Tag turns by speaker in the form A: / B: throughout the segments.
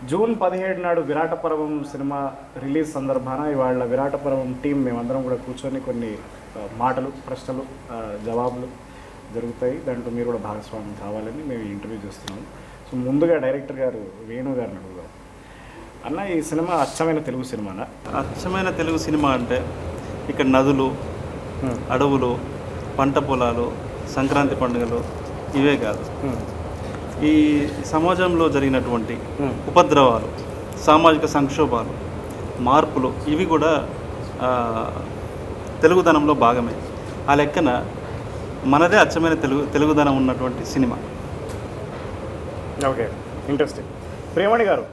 A: June 17 నాడు Virataparvam cinema release సందర్భాన ఇవాళ Virataparvam team మేమందరం కూడా కూర్చొని కొన్ని మాటలు ప్రశ్నలు జవాబులు జరుగుతాయి. దాంట్లో మీరు కూడా భాగస్వామ్యం కావాలని మేము ఇంటర్వ్యూ చేస్తున్నాము. సో ముందుగా డైరెక్టర్ గారు వేణు గారిని అడుగుదాం. అన్న, ఈ సినిమా అచ్చమైన తెలుగు సినిమానా?
B: అచ్చమైన తెలుగు సినిమా అంటే ఇక్కడ నదులు, అడవులు, పంట పొలాలు, సంక్రాంతి పండుగలు ఇవే కాదు, ఈ సమాజంలో జరిగినటువంటి ఉపద్రవాలు, సామాజిక సంక్షోభాలు, మార్పులు ఇవి కూడా తెలుగుదనంలో భాగమే. ఆ లెక్కన మనదే అచ్చమైన తెలుగుదనం ఉన్నటువంటి సినిమా.
A: Okay, interesting. ప్రియమణి గారు,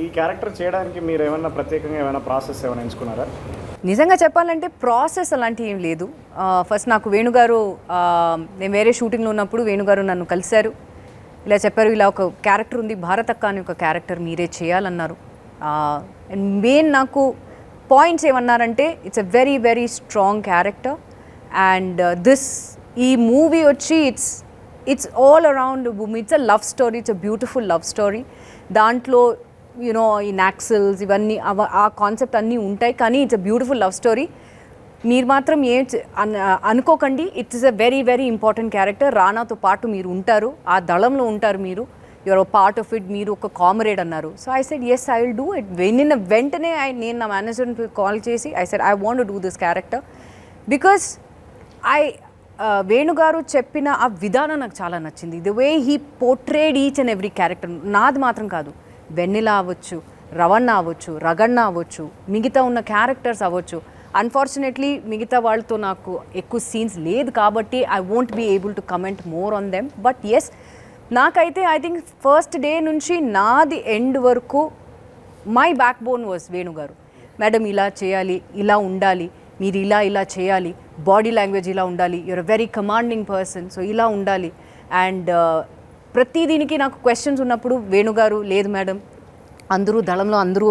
A: ఈ క్యారెక్టర్ చేయడానికి మీరు ఏమైనా ప్రత్యేకంగా ఏమైనా ప్రాసెస్ ఏమైనా ఎంచుకున్నారా?
C: నిజంగా చెప్పాలంటే ప్రాసెస్ అలాంటివి ఏం లేదు. ఫస్ట్ నాకు వేణుగారు, నేను వేరే షూటింగ్లో ఉన్నప్పుడు వేణుగారు నన్ను కలిశారు. ఇలా చెప్పారు, ఇలా ఒక క్యారెక్టర్ ఉంది భారతక్క అని ఒక క్యారెక్టర్ మీరే చేయాలన్నారు. అండ్ మెయిన్ నాకు పాయింట్స్ ఏమన్నారంటే it's a very very strong character and ఈ మూవీ వచ్చి it's all around women. It's a love story, it's a beautiful love story. దాంట్లో యూనో ఈ నాక్సిల్స్ ఇవన్నీ ఆ కాన్సెప్ట్ అన్నీ ఉంటాయి, కానీ it's a beautiful love story. మీరు మాత్రం అనుకోకండి, it's a very very important character. రానాతో పాటు మీరు ఉంటారు, ఆ దళంలో ఉంటారు, మీరు యువర్ పార్ట్ ఆఫ్ ఇట్, మీరు ఒక కామ్రేడ్ అన్నారు. So I said yes, I will do it. వెంటనే నేను నా మేనేజర్ని కాల్ చేసి I said I want to do this character because వేణుగారు చెప్పిన ఆ విధానం నాకు చాలా నచ్చింది. The way he portrayed each and every character. నాది మాత్రం కాదు, వెన్నెల అవ్వచ్చు, రవణ అవ్వచ్చు, రగಣ್ణ అవ్వచ్చు, మిగతా ఉన్న క్యారెక్టర్స్ అవ్వచ్చు. అన్ఫార్చునేట్లీ మిగతా వాళ్ళతో నాకు ఎక్కువ సీన్స్ లేదు కాబట్టి I won't be able to comment more on them. But yes, నాకైతే ఐ థింక్ ఫస్ట్ డే నుంచి నాది ఎండ్ వరకు మై బ్యాక్ బోన్ వాజ్ వేణుగారు. మేడం ఇలా చేయాలి, ఇలా ఉండాలి, మీరు ఇలా చేయాలి, బాడీ లాంగ్వేజ్ ఇలా ఉండాలి, you are a very commanding person, so ఇలా ఉండాలి. అండ్ ప్రతి దీనికి నాకు క్వశ్చన్స్ ఉన్నప్పుడు వేణుగారు లేదు మేడం, అందరూ దళంలో అందరూ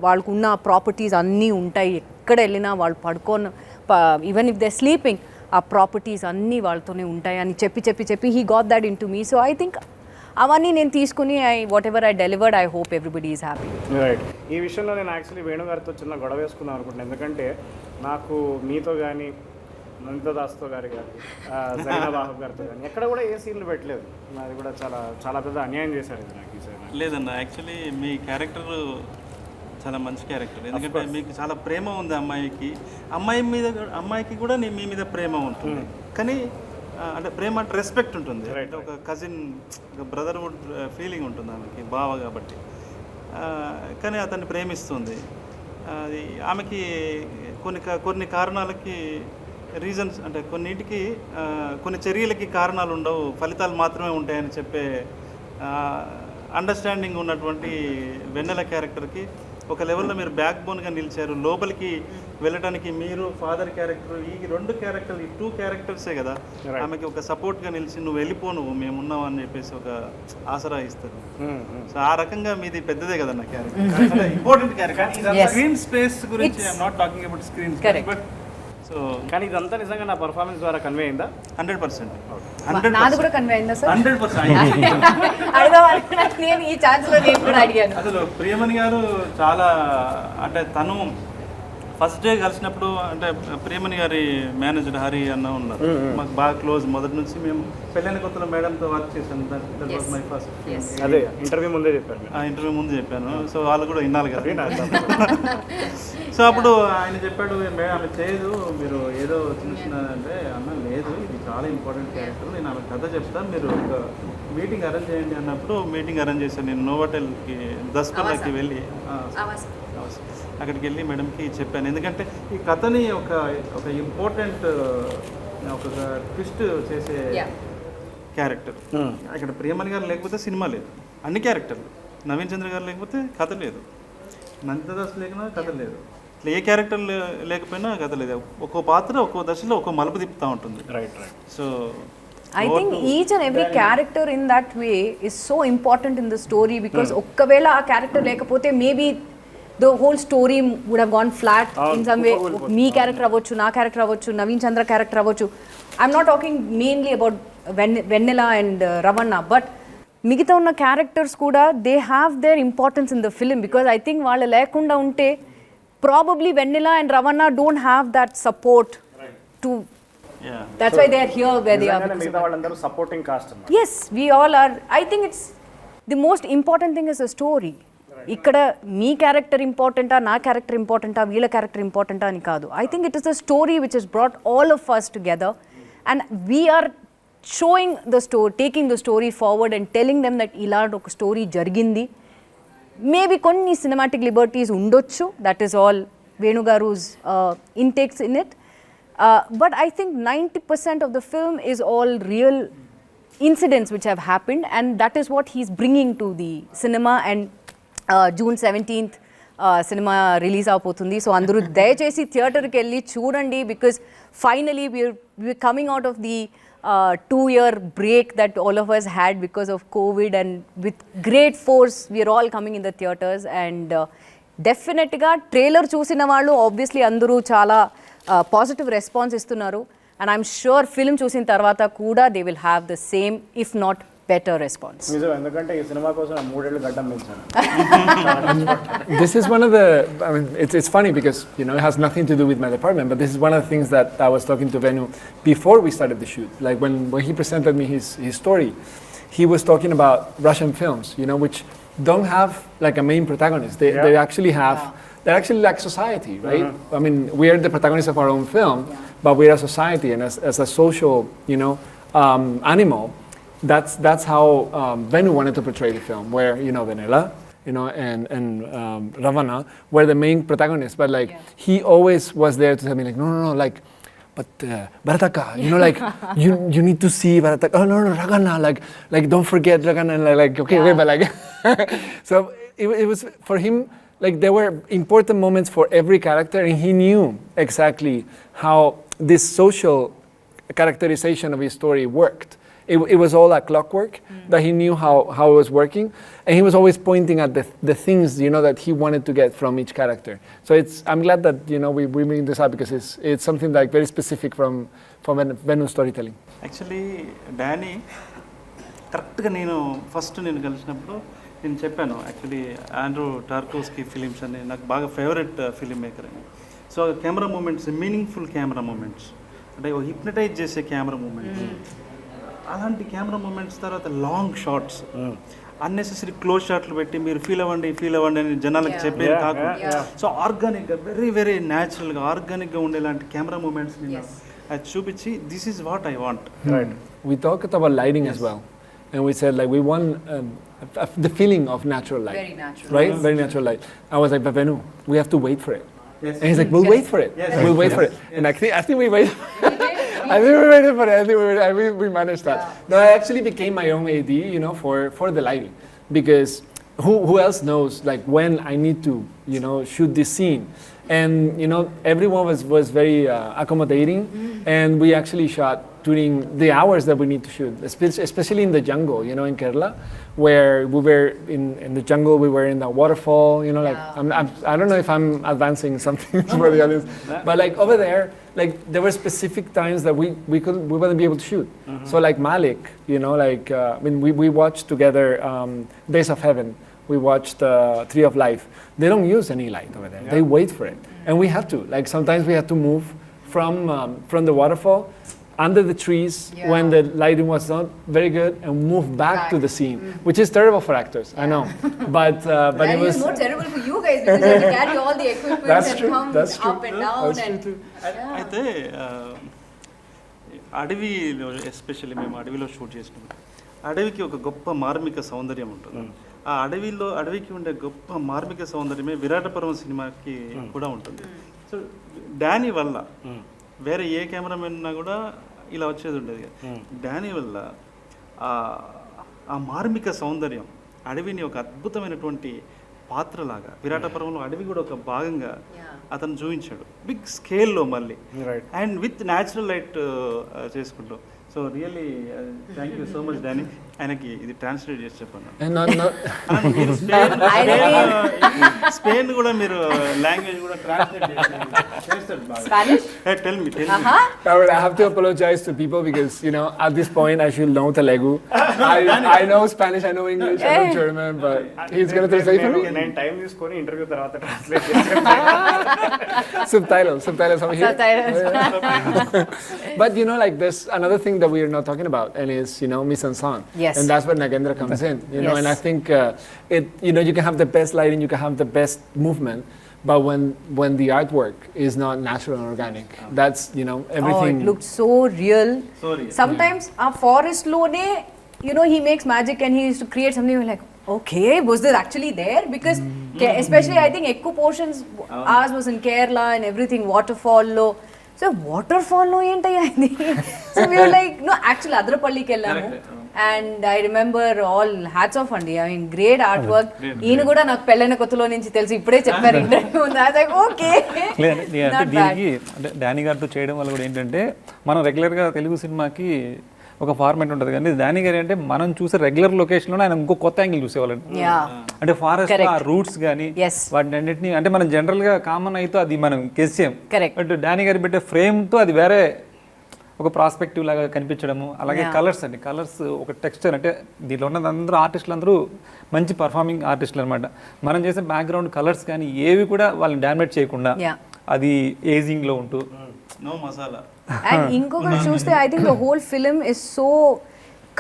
C: వాళ్ళకు ఉన్న ప్రాపర్టీస్ అన్నీ ఉంటాయి, ఎక్కడ వెళ్ళినా వాళ్ళు ఈవెన్ ఇఫ్ దే స్లీపింగ్ ఆ ప్రాపర్టీస్ అన్నీ వాళ్ళతోనే ఉంటాయి అని చెప్పి he got that in to me. So I think అవన్నీ నేను తీసుకుని what ever I delivered, I hope everybody is happy.
A: Right. ఈ విషయంలో నేను యాక్చువల్లీ వేణుగారితో చిన్న గొడవ వేసుకుందాం అనుకుంటున్నాను. ఎందుకంటే నాకు మీతో కానీ నందదాస్తో గారి కానీ జైనబాబు గారితో కానీ ఎక్కడ కూడా ఏ సీన్లు పెట్టలేదు. అది కూడా చాలా చాలా పెద్ద అన్యాయం చేశారు ఇది నాకు ఈసారి.
B: లేదన్న, యాక్చువల్లీ మీ క్యారెక్టర్ చాలా మంచి క్యారెక్టర్. ఎందుకంటే మీకు చాలా ప్రేమ ఉంది అమ్మాయికి కూడా మీ మీద ప్రేమ ఉంటుంది. కానీ అంటే ప్రేమ అంటే రెస్పెక్ట్ ఉంటుంది, అంటే ఒక కజిన్, ఒక బ్రదర్హుడ్ ఫీలింగ్ ఉంటుంది ఆమెకి, బావ కాబట్టి. కానీ అతన్ని ప్రేమిస్తుంది. అది ఆమెకి కొన్ని కారణాలకి రీజన్స్, అంటే కొన్నింటికి కొన్ని చర్యలకి కారణాలు ఉండవు, ఫలితాలు మాత్రమే ఉంటాయని చెప్పే అండర్స్టాండింగ్ ఉన్నటువంటి వెన్నెల క్యారెక్టర్కి ఒక లెవెల్లో మీరు బ్యాక్ బోన్గా నిలిచారు. లోపలికి వెళ్ళడానికి మీరు ఫాదర్ క్యారెక్టర్, ఈ రెండు క్యారెక్టర్లు, ఈ 2 క్యారెక్టర్సే కదా ఆమెకి ఒక సపోర్ట్గా నిలిచి నువ్వు వెళ్ళిపోను మేమున్నావు అని చెప్పేసి ఒక ఆసరా ఇస్తారు. సో ఆ రకంగా మీది పెద్దదే కదా నా character, important character. Screen space గురించి I'm not talking about screen space, but so
A: కానీ ఇదంతా నిజంగా నా పర్ఫార్మెన్స్ ద్వారా కన్వే అయిందా?
B: 100%.
C: నాది కూడా కన్వే అయిందా సార్?
B: 100%.
C: నేను ఈ ఛాన్స్లో నేను కూడా అడిగాను.
B: అసలు ప్రియమణి గారు చాలా, అంటే తను ఫస్ట్ డే కలిసినప్పుడు, అంటే ప్రియమణి గారి మేనేజర్ హరి అన్న ఉన్నారు, మాకు బాగా క్లోజ్. మొదటి నుంచి మేము పెళ్ళైన కొత్తలో మేడంతో వర్క్ చేశాను. మై ఫస్ట్
A: అదే ఇంటర్వ్యూ ముందే చెప్పాను.
B: ఇంటర్వ్యూ ముందు చెప్పాను. సో వాళ్ళు కూడా వినాలి కదా. సో అప్పుడు ఆయన చెప్పాడు, ఆమె చేయదు, మీరు ఏదో చిన్న అంటే అన్న లేదు, ఇది చాలా ఇంపార్టెంట్ క్యారెక్టర్, నేను ఆమె కథ చెప్తాను, మీరు ఒక మీటింగ్ అరేంజ్ చేయండి అన్నప్పుడు మీటింగ్ అరేంజ్ చేశాను. నేను నోవాటెల్కి దస్పల్లాకి వెళ్ళి అక్కడికి వెళ్ళి మేడంకి చెప్పాను. ఎందుకంటే ఈ కథని ఒక ఇంపార్టెంట్ ఒక ట్విస్ట్ చేసే క్యారెక్టర్. ఇక్కడ ప్రియమణి గారు లేకపోతే సినిమా లేదు, అన్ని క్యారెక్టర్లు. నవీన్ చంద్ర గారు లేకపోతే కథ లేదు, నందదాస్ లేకపోయినా కథ లేదు, ఏ క్యారెక్టర్ లేకపోయినా కథ లేదు. ఒక్కో పాత్ర ఒక్కో దశలో ఒక్కో మలుపు తిప్పుతూ ఉంటుంది.
A: Right.
B: So
C: I think each and every character in that way is so important in the story because ఒక్కవేళ ఆ క్యారెక్టర్ లేకపోతే maybe the whole story would have gone flat in some way. Me character అవ్వచ్చు, నా character అవ్వచ్చు, నవీన్ చంద్ర character అవ్వచ్చు. I'm not talking mainly about Vennela and Ravanna, but మిగతా ఉన్న characters కూడా they have their importance in the film because I think వాళ్ళు లేకుండా ఉంటే probably vanilla and Ravana don't have that support to that's why they are here where they are.
A: మిగతా వాళ్ళందరూ supporting cost.
C: Yes, we all are. I think it's the most important thing is the story. ఇక్కడ మీ character ఇంపార్టెంటా, నా character ఇంపార్టెంటా, వీళ్ళ character ఇంపార్టెంటా అని కాదు. I think it is the story which has brought all of us together and we are showing the story, taking the story forward and telling them that ఇలాంటి ఒక story జరిగింది. Maybe కొన్ని cinematic liberties ఉండొచ్చు, that is all Venu garu's intakes in it. But I think 90% of the film is all real incidents which have happened and that is what he's bringing to the cinema and June 17th cinema release avuthundi. So andaru dayachesi theater ki elli chudandi because finally we're coming out of the 2-year break that all of us had because of COVID and with great force we are all coming in the theaters and definitely ga trailer chusina vallu obviously andaru chaala positive response ఇస్తున్నారు and I'm sure film చూసిన తర్వాత కూడా they will have the same if not better response.
A: నిజం, ఎందుకంటే ఈ cinema కోసం 3 ఏళ్ళు గడ్డం పెంచాను.
D: This is one of the, I mean, it's funny because, you know, it has nothing to do with my department, but this is one of the things that I was talking to Venu before we started the shoot. Like when he presented me his story, he was talking about Russian films, you know, which don't have like a main protagonist. They actually have... They're actually like society, right? I mean, we are the protagonists of our own film, but we are a society, and as a social, you know, animal, that's how Venu wanted to portray the film, where, you know, Venela, you know, and Ravana were the main protagonists, but like he always was there to tell me like, no, like, but Bharataka, you know, like you need to see Bharataka. Oh no, Ragana, like don't forget Ragana, like okay, but like, so it was for him. Like there were important moments for every character and he knew exactly how this social characterization of his story worked. It was all like clockwork, that he knew how it was working and he was always pointing at the things, you know, that he wanted to get from each character. So I'm glad that, you know, we bring this up because it's something like very specific from Venu storytelling.
B: Actually, Danny, కరెక్ట్గా నేను first కలిసినప్పుడు నేను చెప్పాను actually Andrew Tarkovsky films అని నాకు బాగా favourite film maker అని. So camera moments, meaningful camera moments, అంటే హిప్నటైజ్ చేసే కెమెరా మూమెంట్స్, అలాంటి కెమెరా మూమెంట్స్ తర్వాత లాంగ్ షార్ట్స్, అన్నెసెసరీ క్లోజ్ షాట్లు పెట్టి మీరు ఫీల్ అవ్వండి అని జనాలకు చెప్పేది కాకుండా సో ఆర్గానిక్గా వెరీ వెరీ న్యాచురల్గా ఆర్గానిక్గా ఉండేలాంటి కెమెరా మూమెంట్స్ నేను అది చూపించి this is what I want.
D: We talked about lighting as well. And we said like we want the feeling of natural light.
C: Very natural.
D: Right? Yes. Very natural light. I was like, but Venu, we have to wait for it.
B: Yes.
D: And he's like, we'll wait for it.
B: Yes.
D: We'll wait for it. And I think we waited. I think we waited for it. I think we managed that. No, I actually became my own AD, you know, for the lighting. Because who else knows like when I need to, you know, shoot this scene. And, you know, everyone was very accommodating. And we actually shot during the hours that we need to shoot, especially in the jungle, you know, in Kerala, where we were in the jungle, we were in the waterfall, you know, like, I don't know if I'm advancing something for the audience, but like over there, like there were specific times that we wouldn't be able to shoot. So like Malik, you know, like, I mean, we watched together Days of Heaven, we watched Tree of Life. They don't use any light over there. They wait for it. And we have to, like sometimes we had to move from the waterfall under the trees when the lighting was not very good and move back to the scene, which is terrible for actors, I know. But it was
C: more terrible for you guys because you have to carry all the equipment
D: that's true.
C: up and down and
B: అయితే అడవిలో especially మేము అడవిలో shoot చేసినప్పుడు అడవికి ఒక గొప్ప మార్మిక సౌందర్యం ఉంటుంది. ఆ అడవికి ఉండే గొప్ప మార్మిక సౌందర్యమే విరాటపర్వం సినిమాకి కూడా ఉంటుంది. సో డానీ వల్ల వేరే ఏ కెమెరామెన్ ఉన్నా కూడా ఇలా వచ్చేది ఉండేది. డానీ వల్ల ఆ మార్మిక సౌందర్యం అడవిని ఒక అద్భుతమైనటువంటి పాత్రలాగా విరాటపర్వంలో అడవి కూడా ఒక భాగంగా అతను చూపించాడు బిగ్ స్కేల్లో మళ్ళీ అండ్ విత్ న్యాచురల్ లైట్ చేసుకుంటూ. So really thank you so much Danny. ఆయనకి ఇది ట్రాన్స్లేట్ చేసి చెప్పండి. మీరు స్పెయిన్ కూడా మీరు లాంగ్వేజ్ కూడా ట్రాన్స్లేట్ చేస్తారు బాగా. Tell me.
D: I have to apologize to people because, you know, at this point I should know Telugu. I know Spanish, I know English, I know German, but he's going to translate for me.
A: నేను time తీసుకొని interview తర్వాత translate చేస్తాను.
D: Subtitles over here. But you know, like there's another thing that we are not talking about, and is, you know, mise en scène.
C: Yes.
D: And that's where Nagendra comes in. You know,
C: Yes.
D: and I think you know, you can have the best lighting, you can have the best movement, but when the artwork is not natural and organic, that's, you know, everything.
C: Oh, it looked so real.
B: Sorry.
C: Sometimes a forest lone, you know, he makes magic and he used to create something like, okay, was this actually there? Because especially I think ekku portions ours was in Kerala and everything, waterfall lo. So waterfall lo entaya idi. So we were like, no, actually Adrapalli ki ellamu. And I remember all hats off andi. I mean, great artwork. ఈయన కూడా నాకు పెళ్ళైన కొత్తలో నుంచి తెలుసు, ఇప్పుడే చెప్పారు interview ఉంది. I was like, okay.
E: అంటే దీనికి అంటే డానీ గారితో చేయడం వల్ల కూడా ఏంటంటే మనం రెగ్యులర్గా తెలుగు సినిమాకి ఒక ఫార్మాట్ ఉంటుంది, కానీ డానీ గారు అంటే మనం చూసే రెగ్యులర్ లొకేషన్లో ఆయన ఇంకో కొత్త యాంగిల్ చూసేవాళ్ళండి. అంటే ఫారెస్ట్ ఆ రూట్స్ కానీ వాటిని అన్నింటినీ అంటే మనం జనరల్గా కామన్ అయితే అది మనం గెస్ చేయం. బట్ డానీ గారు పెట్టే ఫ్రేమ్తో అది వేరే ఒక ప్రాస్పెక్టివ్ లాగా కనిపించడము. అలాగే కలర్స్ అండి, కలర్స్ ఒక టెక్స్చర్, అంటే దీంట్లో ఉన్న అందరూ ఆర్టిస్టులు అందరూ మంచి పర్ఫార్మింగ్ ఆర్టిస్టులు అనమాట. మనం చేసే బ్యాక్గ్రౌండ్ కలర్స్ కానీ ఏవి కూడా వాళ్ళని డామినేట్ చేయకుండా అది ఏజింగ్లో ఉంటూ
B: నో మసాలా.
C: అండ్ ఇంకొకటి చూస్తే I think the whole film is so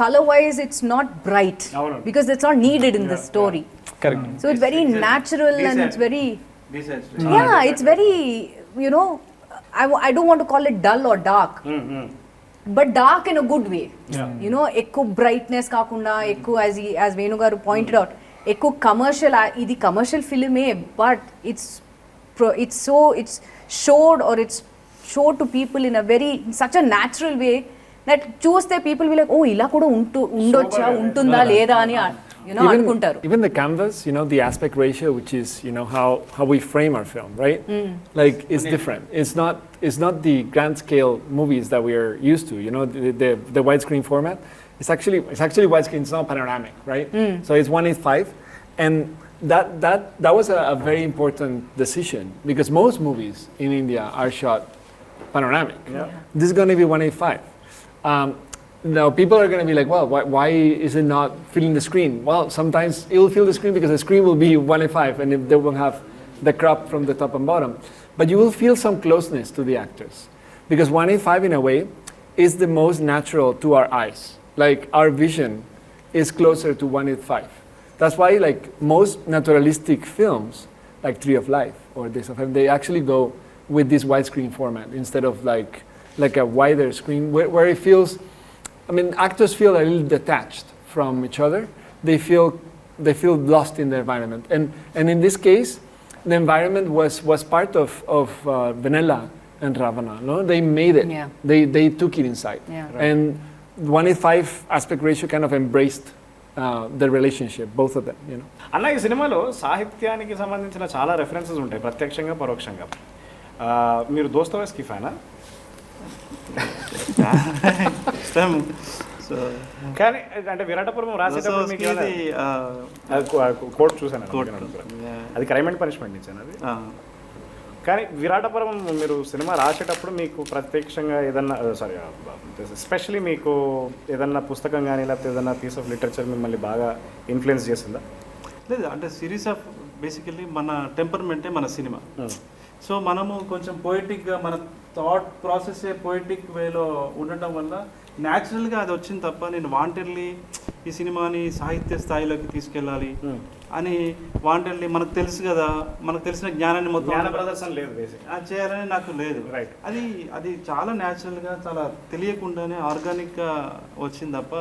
C: color wise it's not bright because it's not needed in the story.
E: Correct.
C: So it's very natural and it's very it's very, you know, I don't want to call it dull or dark, but dark in a good way. You know, ekku brightness kaakunda ekku, as Venu garu pointed out, ekku commercial, idi commercial film but it's showed or it's showed to people in a very such a natural way that చూస్తే people will like, oh ఇలా కూడా ఉండొచ్చా ఉంటుందా లేదా అని, you know, అనుకుంటారు.
D: Even the canvas, you know, the aspect ratio, which is, you know, how we frame our film, right? Like it's different. It's not the grand scale movies that we are used to, you know, the widescreen format. It's actually widescreen, it's not panoramic, right? So it's 1:8:5, and that was a very important decision because most movies in India are shot panoramic. This is going to be 1:8:5. Now people are going to be like, well, why is it not filling the screen? Well, sometimes it will fill the screen because the screen will be 1:8:5 and they will have the crop from the top and bottom. But you will feel some closeness to the actors because 1:8:5 in a way is the most natural to our eyes. Like our vision is closer to 1:8:5. That's why like most naturalistic films like Tree of Life or Days of Heaven, they actually go with this widescreen format instead of like a wider screen where it feels, I mean, actors feel a little detached from each other. They feel lost in the environment, and in this case, the environment was part of Vanilla and Ravana. No, they made it. They took it inside, and 1:8:5 aspect ratio kind of embraced the relationship, both of them. You know.
A: అన్న ఈ సినిమాలో సాహిత్యానికి సంబంధించిన చాలా references ఉంటాయి, ప్రత్యక్షంగా పరోక్షంగా. మీరు దోస్తోయెవ్స్కీ ఫ్యానా? కానీ అంటే విరాటపురం రాసేటప్పుడు మీకు కోర్టు చూసాను, అది క్రైమ్ అండ్ పనిష్మెంట్ ఇచ్చాను అది. కానీ విరాటపురం మీరు సినిమా రాసేటప్పుడు మీకు ప్రత్యక్షంగా ఏదన్నా ఎస్పెషలీ మీకు ఏదన్నా పుస్తకం కానీ లేకపోతే ఏదన్నా పీస్ ఆఫ్ లిటరేచర్ మిమ్మల్ని బాగా ఇన్ఫ్లుయెన్స్ చేసిందా?
B: లేదు, అంటే సిరీస్ ఆఫ్ బేసికల్లీ మన టెంపర్మెంటే మన సినిమా. సో మనము కొంచెం పోయిటిక్గా మన థాట్ ప్రాసెస్ పోయిటిక్ వేలో ఉండటం వల్ల న్యాచురల్గా అది వచ్చింది తప్ప నేను వాంటెడ్లీ ఈ సినిమాని సాహిత్య స్థాయిలోకి తీసుకెళ్ళాలి అని వాంటెడ్లీ మనకు తెలుసు కదా, మనకు తెలిసిన జ్ఞానాన్ని మొత్తం
A: జ్ఞాన ప్రదర్శన లేదు
B: అది చేయాలని నాకు లేదు. రైట్, అది చాలా న్యాచురల్గా చాలా తెలియకుండానే ఆర్గానిక్గా వచ్చింది తప్ప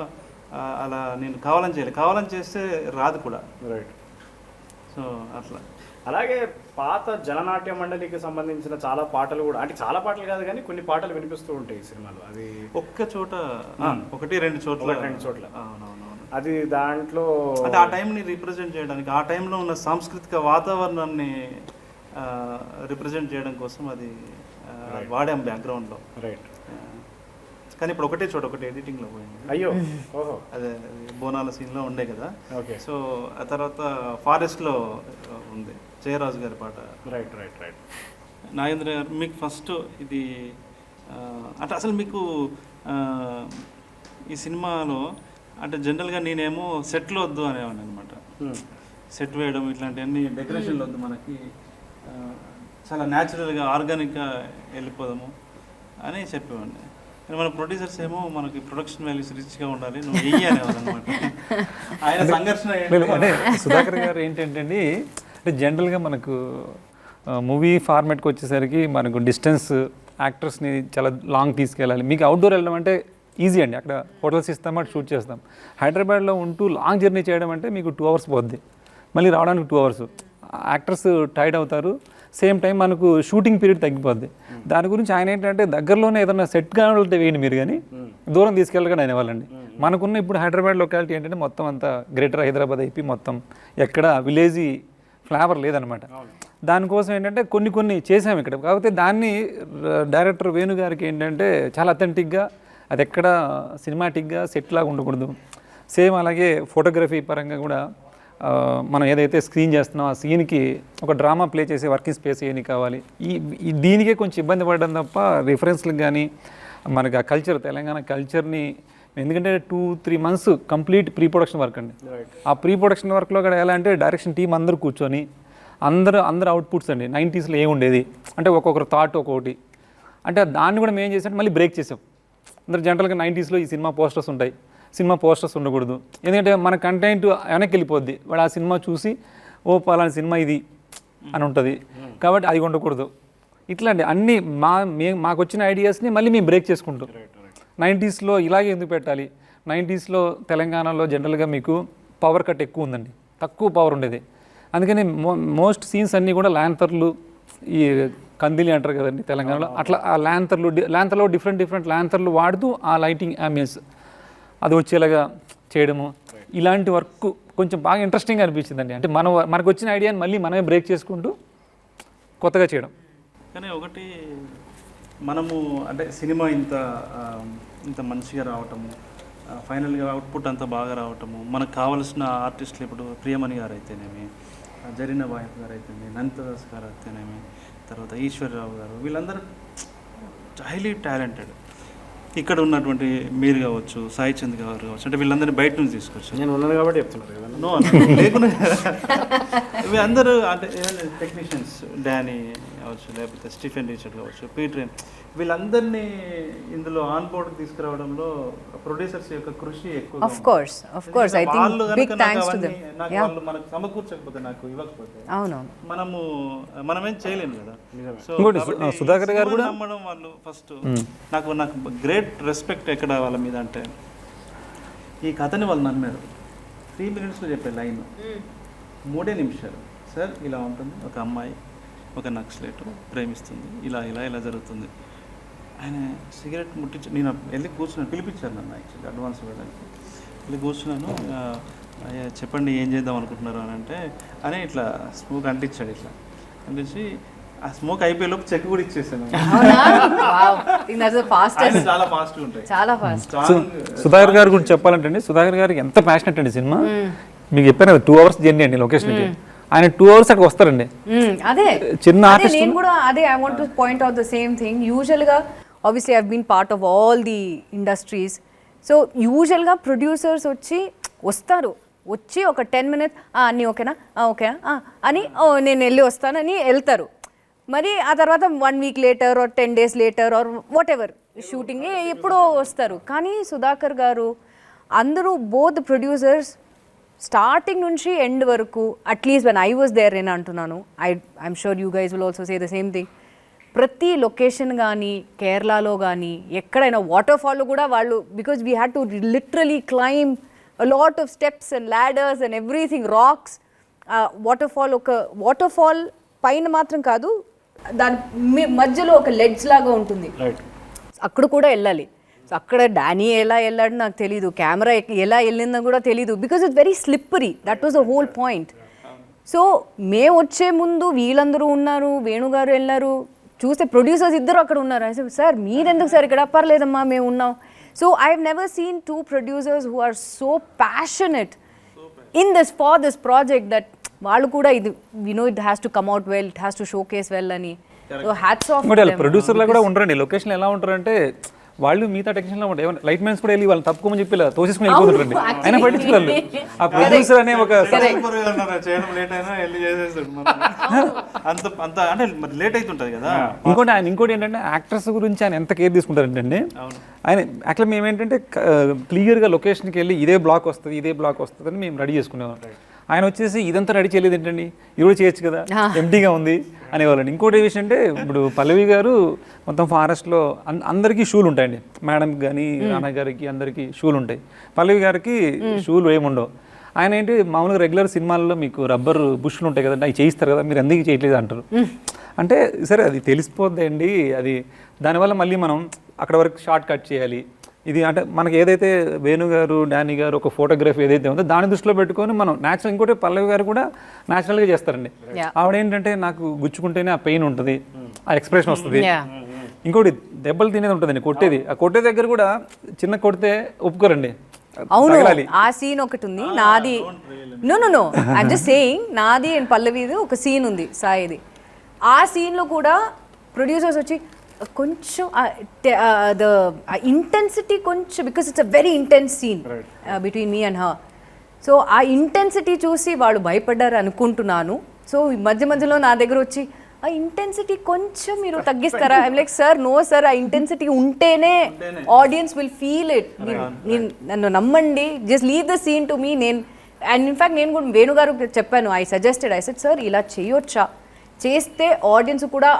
B: అలా నేను కావాలని చేస్తే రాదు కూడా. రైట్, సో అట్లా.
A: అలాగే పాత జననాట్య మండలికి సంబంధించిన చాలా పాటలు కూడా, అంటే చాలా పాటలు కాదు కానీ కొన్ని పాటలు వినిపిస్తూ ఉంటాయి ఈ సినిమాలో. అది
B: ఒక్క చోట, ఒకటి రెండు చోట్ల.
A: అది దాంట్లో
B: అంటే ఆ టైంని రిప్రజెంట్ చేయడానికి, ఆ టైంలో ఉన్న సాంస్కృతిక వాతావరణాన్ని రిప్రజెంట్ చేయడం కోసం అది వాడాం బ్యాక్గ్రౌండ్లో.
A: రైట్.
B: కానీ ఇప్పుడు ఒకటే చోట ఒకటి ఎడిటింగ్లో పోయింది.
A: అయ్యో, ఓహో,
B: అదే బోనాల సీన్లో ఉండే కదా.
A: ఓకే,
B: సో ఆ తర్వాత ఫారెస్ట్లో ఉంది జయరాజు గారి పాట.
A: Right right right.
B: నాగేంద్ర గారు, మీకు ఫస్ట్ ఇది అంటే అసలు మీకు ఈ సినిమాలో అంటే జనరల్గా నేనేమో సెట్లు వద్దు అనేవాడిని అనమాట. సెట్ వేయడం ఇట్లాంటివన్నీ డెకరేషన్లు వద్దు, మనకి చాలా న్యాచురల్గా ఆర్గానిక్గా వెళ్ళిపోదాము అని చెప్పేవాడిని. మన ప్రొడ్యూసర్స్ ఏమో మనకి ప్రొడక్షన్ వాల్యూస్ రిచ్గా ఉండాలి, నువ్వు వెయ్యి అనేవాళ్ళు అనమాట. ఆయన సంఘర్షణ
E: అంటే సుధాకర్ గారు ఏంటంటే అండి, అంటే జనరల్గా మనకు మూవీ ఫార్మాట్కి వచ్చేసరికి మనకు డిస్టెన్స్ యాక్టర్స్ని చాలా లాంగ్ తీసుకెళ్ళాలి. మీకు అవుట్డోర్ వెళ్ళడం అంటే ఈజీ అండి, అక్కడ హోటల్స్ ఇస్తాం, అటు షూట్ చేస్తాం. హైదరాబాద్లో ఉంటూ లాంగ్ జర్నీ చేయడం అంటే మీకు 2 hours పోద్ది, మళ్ళీ రావడానికి 2 hours. యాక్టర్స్ టైర్డ్ అవుతారు, సేమ్ టైం మనకు షూటింగ్ పీరియడ్ తగ్గిపోద్ది. దాని గురించి ఆయన ఏంటంటే దగ్గరలోనే ఏదైనా సెట్ కావాలంటే వేయండి మీరు, కానీ దూరం తీసుకెళ్ళగానే అనేవాళ్ళండి. మనకున్న ఇప్పుడు హైదరాబాద్ లొకాలిటీ ఏంటంటే మొత్తం అంతా గ్రేటర్ హైదరాబాద్ అయిపోయి మొత్తం ఎక్కడ విలేజీ ఫ్లేవర్ లేదనమాట. దానికోసం ఏంటంటే కొన్ని చేసాము ఇక్కడ. కాకపోతే దాన్ని డైరెక్టర్ వేణు గారికి ఏంటంటే చాలా అథెంటిక్గా, అది ఎక్కడ సినిమాటిక్గా సెట్ లాగా ఉండకూడదు. సేమ్ అలాగే ఫోటోగ్రఫీ పరంగా కూడా మనం ఏదైతే స్క్రీన్ చేస్తున్నామో ఆ సీన్కి ఒక డ్రామా ప్లే చేసే వర్కింగ్ స్పేస్ ఏమి కావాలి. దీనికే కొంచెం ఇబ్బంది పడడం తప్ప రిఫరెన్స్లకు కానీ మనకి ఆ కల్చర్, తెలంగాణ కల్చర్ని, ఎందుకంటే 2-3 months complete pre production work అండి. ఆ ప్రీ ప్రొడక్షన్ వర్క్లో కూడా ఎలా అంటే డైరెక్షన్ టీం అందరూ కూర్చొని అందరు అవుట్పుట్స్ అండి. 90sలో ఏముండేది అంటే ఒక్కొక్కరు థాట్ ఒక్కొక్కటి, అంటే దాన్ని కూడా మేము ఏం చేసాం, మళ్ళీ బ్రేక్ చేసాం. అందరు జనరల్గా 90sలో ఈ సినిమా పోస్టర్స్ ఉంటాయి, సినిమా పోస్టర్స్ ఉండకూడదు, ఎందుకంటే మన కంటెంట్ వెనక్కి వెళ్ళిపోద్ది. వాడు ఆ సినిమా చూసి ఓ పలానా సినిమా ఇది అని ఉంటుంది, కాబట్టి అది ఉండకూడదు. ఇట్లాంటి అన్నీ మాకు వచ్చిన ఐడియాస్ని మళ్ళీ మేము బ్రేక్ చేసుకుంటాం. 90sలో ఇలాగే ఎందుకు పెట్టాలి, 90sలో తెలంగాణలో జనరల్గా మీకు పవర్ కట్ ఎక్కువ ఉందండి, తక్కువ పవర్ ఉండేది. అందుకని మోస్ట్ సీన్స్ అన్నీ కూడా ల్యాంతర్లు, ఈ కందిలి అంటారు కదండి తెలంగాణలో, అట్లా ఆ ల్యాంతర్లో డిఫరెంట్ ల్యాంతర్లు వాడుతూ ఆ లైటింగ్ అంబియన్స్ అది వచ్చేలాగా చేయడము, ఇలాంటి వర్క్ కొంచెం బాగా ఇంట్రెస్టింగ్గా అనిపించిందండి. అంటే మనకు వచ్చిన ఐడియాని మళ్ళీ మనమే బ్రేక్ చేసుకుంటూ కొత్తగా చేయడం.
B: కానీ ఒకటి మనము అంటే సినిమా ఇంత మంచిగా రావటము, ఫైనల్గా అవుట్పుట్ అంతా బాగా రావటము, మనకు కావాల్సిన ఆర్టిస్టులు ఇప్పుడు ప్రియమణి గారు అయితేనేమి, జరీనా వాహిద్ గారు అయితేనేమి, నంతదాస్ గారు అయితేనేమి, తర్వాత ఈశ్వర్రావు గారు, వీళ్ళందరూ హైలీ టాలెంటెడ్. ఇక్కడ ఉన్నటువంటి మీరు కావచ్చు, సాయి చంద్ గారు కావచ్చు, అంటే వీళ్ళందరినీ బయట నుంచి తీసుకొచ్చారు.
A: నేను ఉన్నాను కాబట్టి చెప్తున్నారు కదా.
B: నో లేకుండా వీళ్ళందరూ అంటే టెక్నీషియన్స్, డానీ కావచ్చు, లేకపోతే స్టీఫెన్ రిచర్డ్ కావచ్చు, పీటర్, వీళ్ళందరినీ ఇందులో ఆన్ బోర్డ్ తీసుకురావడంలో ప్రొడ్యూసర్స్ యొక్క కృషి ఎక్కువ.
C: Of course I think big thanks to them.
B: నాకు వాళ్ళు మనకు సమకూర్చకపోతే, నాకు ఇవ్వకపోతే మనమేం చేయలేము కదా. సో సుధాకర్ గారు కూడా నమ్మడం, వాళ్ళు ఫస్ట్ నాకు గ్రేట్ రెస్పెక్ట్ ఎక్కడ వాళ్ళ మీద అంటే, ఈ కథని వాళ్ళు నమ్మారు. 3 minutesలో చెప్పే లైన్ 3 నిమిషాలు. సార్ ఇలా ఉంటుంది, ఒక అమ్మాయి ఒక నక్సలైట్ ప్రేమిస్తుంది, ఇలా జరుగుతుంది. ఆయన సిగరెట్ ముట్టించి, నేను వెళ్ళి కూర్చున్నాను, పిలిపించారు నన్ను యాక్చువల్లీ అడ్వాన్స్ ఇవ్వడానికి. వెళ్ళి కూర్చున్నాను, చెప్పండి ఏం చేద్దాం అనుకుంటున్నారు అని అంటే, అని ఇట్లా స్మోక్ అంటించాడు. ఇట్లా అంటించి ఆ స్మోక్ అయిపోయేలోపు చెక్ కూడా ఇచ్చేసాను. చాలా ఫాస్ట్గా ఉంటాయి,
C: చాలా ఫాస్ట్.
E: సుధాకర్ గారి గురించి చెప్పాలంటే అండి, సుధాకర్ గారికి ఎంత ప్యాషనెట్ అండి సినిమా. మీకు చెప్పాను కదా 2 hours జర్నీ అండి లొకేషన్కి, ఆయన 2 hours అక్కడ వస్తారండి.
C: అదే
E: చిన్న ఆర్టిస్ట్.
C: నేను కూడా I want to point out the same thing. యూజువల్గా obviously I have been part of all the industries. So యూజువల్గా ప్రొడ్యూసర్స్ వచ్చి ఒక 10 minutes అన్నీ ఓకేనా అని నేను వెళ్ళి వస్తానని వెళ్తారు. మరి ఆ తర్వాత 1 week later or 10 days later or whatever shooting ఎప్పుడో వస్తారు. కానీ సుధాకర్ గారు అందరూ బోత్ ప్రొడ్యూసర్స్ స్టార్టింగ్ నుంచి ఎండ్ వరకు, at least when I was there నేను అంటున్నాను, I'm sure you guys will also say the same thing. ప్రతి లొకేషన్ కానీ కేరళలో కానీ ఎక్కడైనా వాటర్ ఫాల్లో కూడా వాళ్ళు, because we had to literally climb a lot of steps and ladders and everything, rocks. Waterfall పైన మాత్రం కాదు, దాని మధ్యలో ఒక లెడ్జ్ లాగా ఉంటుంది, అక్కడ కూడా వెళ్ళాలి. సో అక్కడ డానీ ఎలా వెళ్ళాడు నాకు తెలీదు, కెమెరా ఎలా వెళ్ళిందని కూడా తెలీదు, because it's very slippery. That was the whole point. So మేము వచ్చే ముందు వీళ్ళందరూ ఉన్నారు, వేణుగారు వెళ్ళారు, చూస్తే ప్రొడ్యూసర్స్ ఇద్దరు అక్కడ ఉన్నారు. సార్ మీరెందుకు సార్ ఇక్కడ? పర్లేదమ్మా మేము ఉన్నాం. So I have never seen 2 producers who are so passionate in this for this project that వాళ్ళు కూడా ఇది it has to come out well, it has to showcase well అని. So hats off.
E: ప్రొడ్యూసర్లు కూడా ఉంటారండి, లొకేషన్ ఎలా ఉంటారంటే వాళ్ళు మిగతా టెక్నీషియన్లో ఉంటాయి. లైట్ మ్యాన్స్ కూడా వెళ్ళి వాళ్ళు తప్పుకోమని చెప్పి తోసేసుకుని వెళ్ళిపోతుంటారండి. ఆయన పట్టించుకోవాలి. ఆ ప్రొడ్యూసర్ అనే ఒక
B: చేయడం లేట్ అయినా వెళ్ళి చేసేస్తాడు. అంత అంటే మరి లేట్ అవుతుంటుంది కదా.
E: ఇంకోటి ఏంటంటే యాక్టర్స్ గురించి ఆయన ఎంత కేర్ తీసుకుంటారంటే ఆయన యాక్చువల్ మేము ఏంటంటే క్లియర్గా లొకేషన్కి వెళ్ళి ఇదే బ్లాక్ వస్తుంది అని మేము రెడీ చేసుకునేవాళ్ళం. ఆయన వచ్చేసి ఇదంతా రెడీ చేయలేదు ఏంటండి, ఇది కూడా చేయొచ్చు కదా, ఎంటీగా ఉంది అనేవాళ్ళండి. ఇంకోటి విషయం అంటే ఇప్పుడు పల్లవి గారు మొత్తం ఫారెస్ట్లో అందరికీ షూలు ఉంటాయండి. మేడంకి కానీ రానా గారికి అందరికీ షూలు ఉంటాయి. పల్లవి గారికి షూలు ఏముండవు. ఆయన ఏంటి మామూలుగా రెగ్యులర్ సినిమాల్లో మీకు రబ్బర్ బుష్లు ఉంటాయి కదండి, అవి చేయిస్తారు కదా, మీరు ఎందుకు చేయట్లేదు అంటారు. అంటే సరే అది తెలిసిపోద్ది అండి, అది దానివల్ల మళ్ళీ మనం అక్కడ వరకు షార్ట్ కట్ చేయాలి. ఇది అంటే మనకి ఏదైతే వేణు గారు డానీ గారు ఒక ఫోటోగ్రఫీ ఏదైతే ఉందో దాని దృష్టిలో పెట్టుకొని మనం న్యాచురల్. ఇంకోటి పల్లవి గారు కూడా న్యాచురల్గా చేస్తారండి. ఆవిడ ఏంటంటే నాకు గుచ్చుకుంటేనే ఆ పెయిన్ ఉంటుంది, ఆ ఎక్స్ప్రెషన్ వస్తుంది. ఇంకోటి దెబ్బలు తినేది ఉంటుందండి, కొట్టేది. ఆ కొట్టే దగ్గర కూడా చిన్న కొడితే ఒప్పుకోరండి.
C: అవును, ఆ సీన్ ఒకటి ఉంది నాది. నో ఐమ్ జస్ట్ సేయింగ్, నాది అండ్ పల్లవిది ఒక సీన్ ఉంది సాయిది. ఆ సీన్లో కూడా ప్రొడ్యూసర్స్ వచ్చి కొంచెం ద ఇంటెన్సిటీ కొంచెం, because it's a very intense scene between me and her. So ఆ ఇంటెన్సిటీ చూసి వాళ్ళు భయపడ్డారు అనుకుంటున్నాను. సో మధ్యలో నా దగ్గర వచ్చి ఆ ఇంటెన్సిటీ కొంచెం మీరు తగ్గిస్తారా? I'm like sir no sir, ఆ ఇంటెన్సిటీ ఉంటేనే ఆడియన్స్ విల్ ఫీల్ ఇట్. నన్ను నమ్మండి, just leave the scene to me. And in fact నేను కూడా వేణు గారు చెప్పాను, ఐ సెడ్ సార్ ఇలా చేయొచ్చా, చేస్తే ఆడియన్స్ కూడా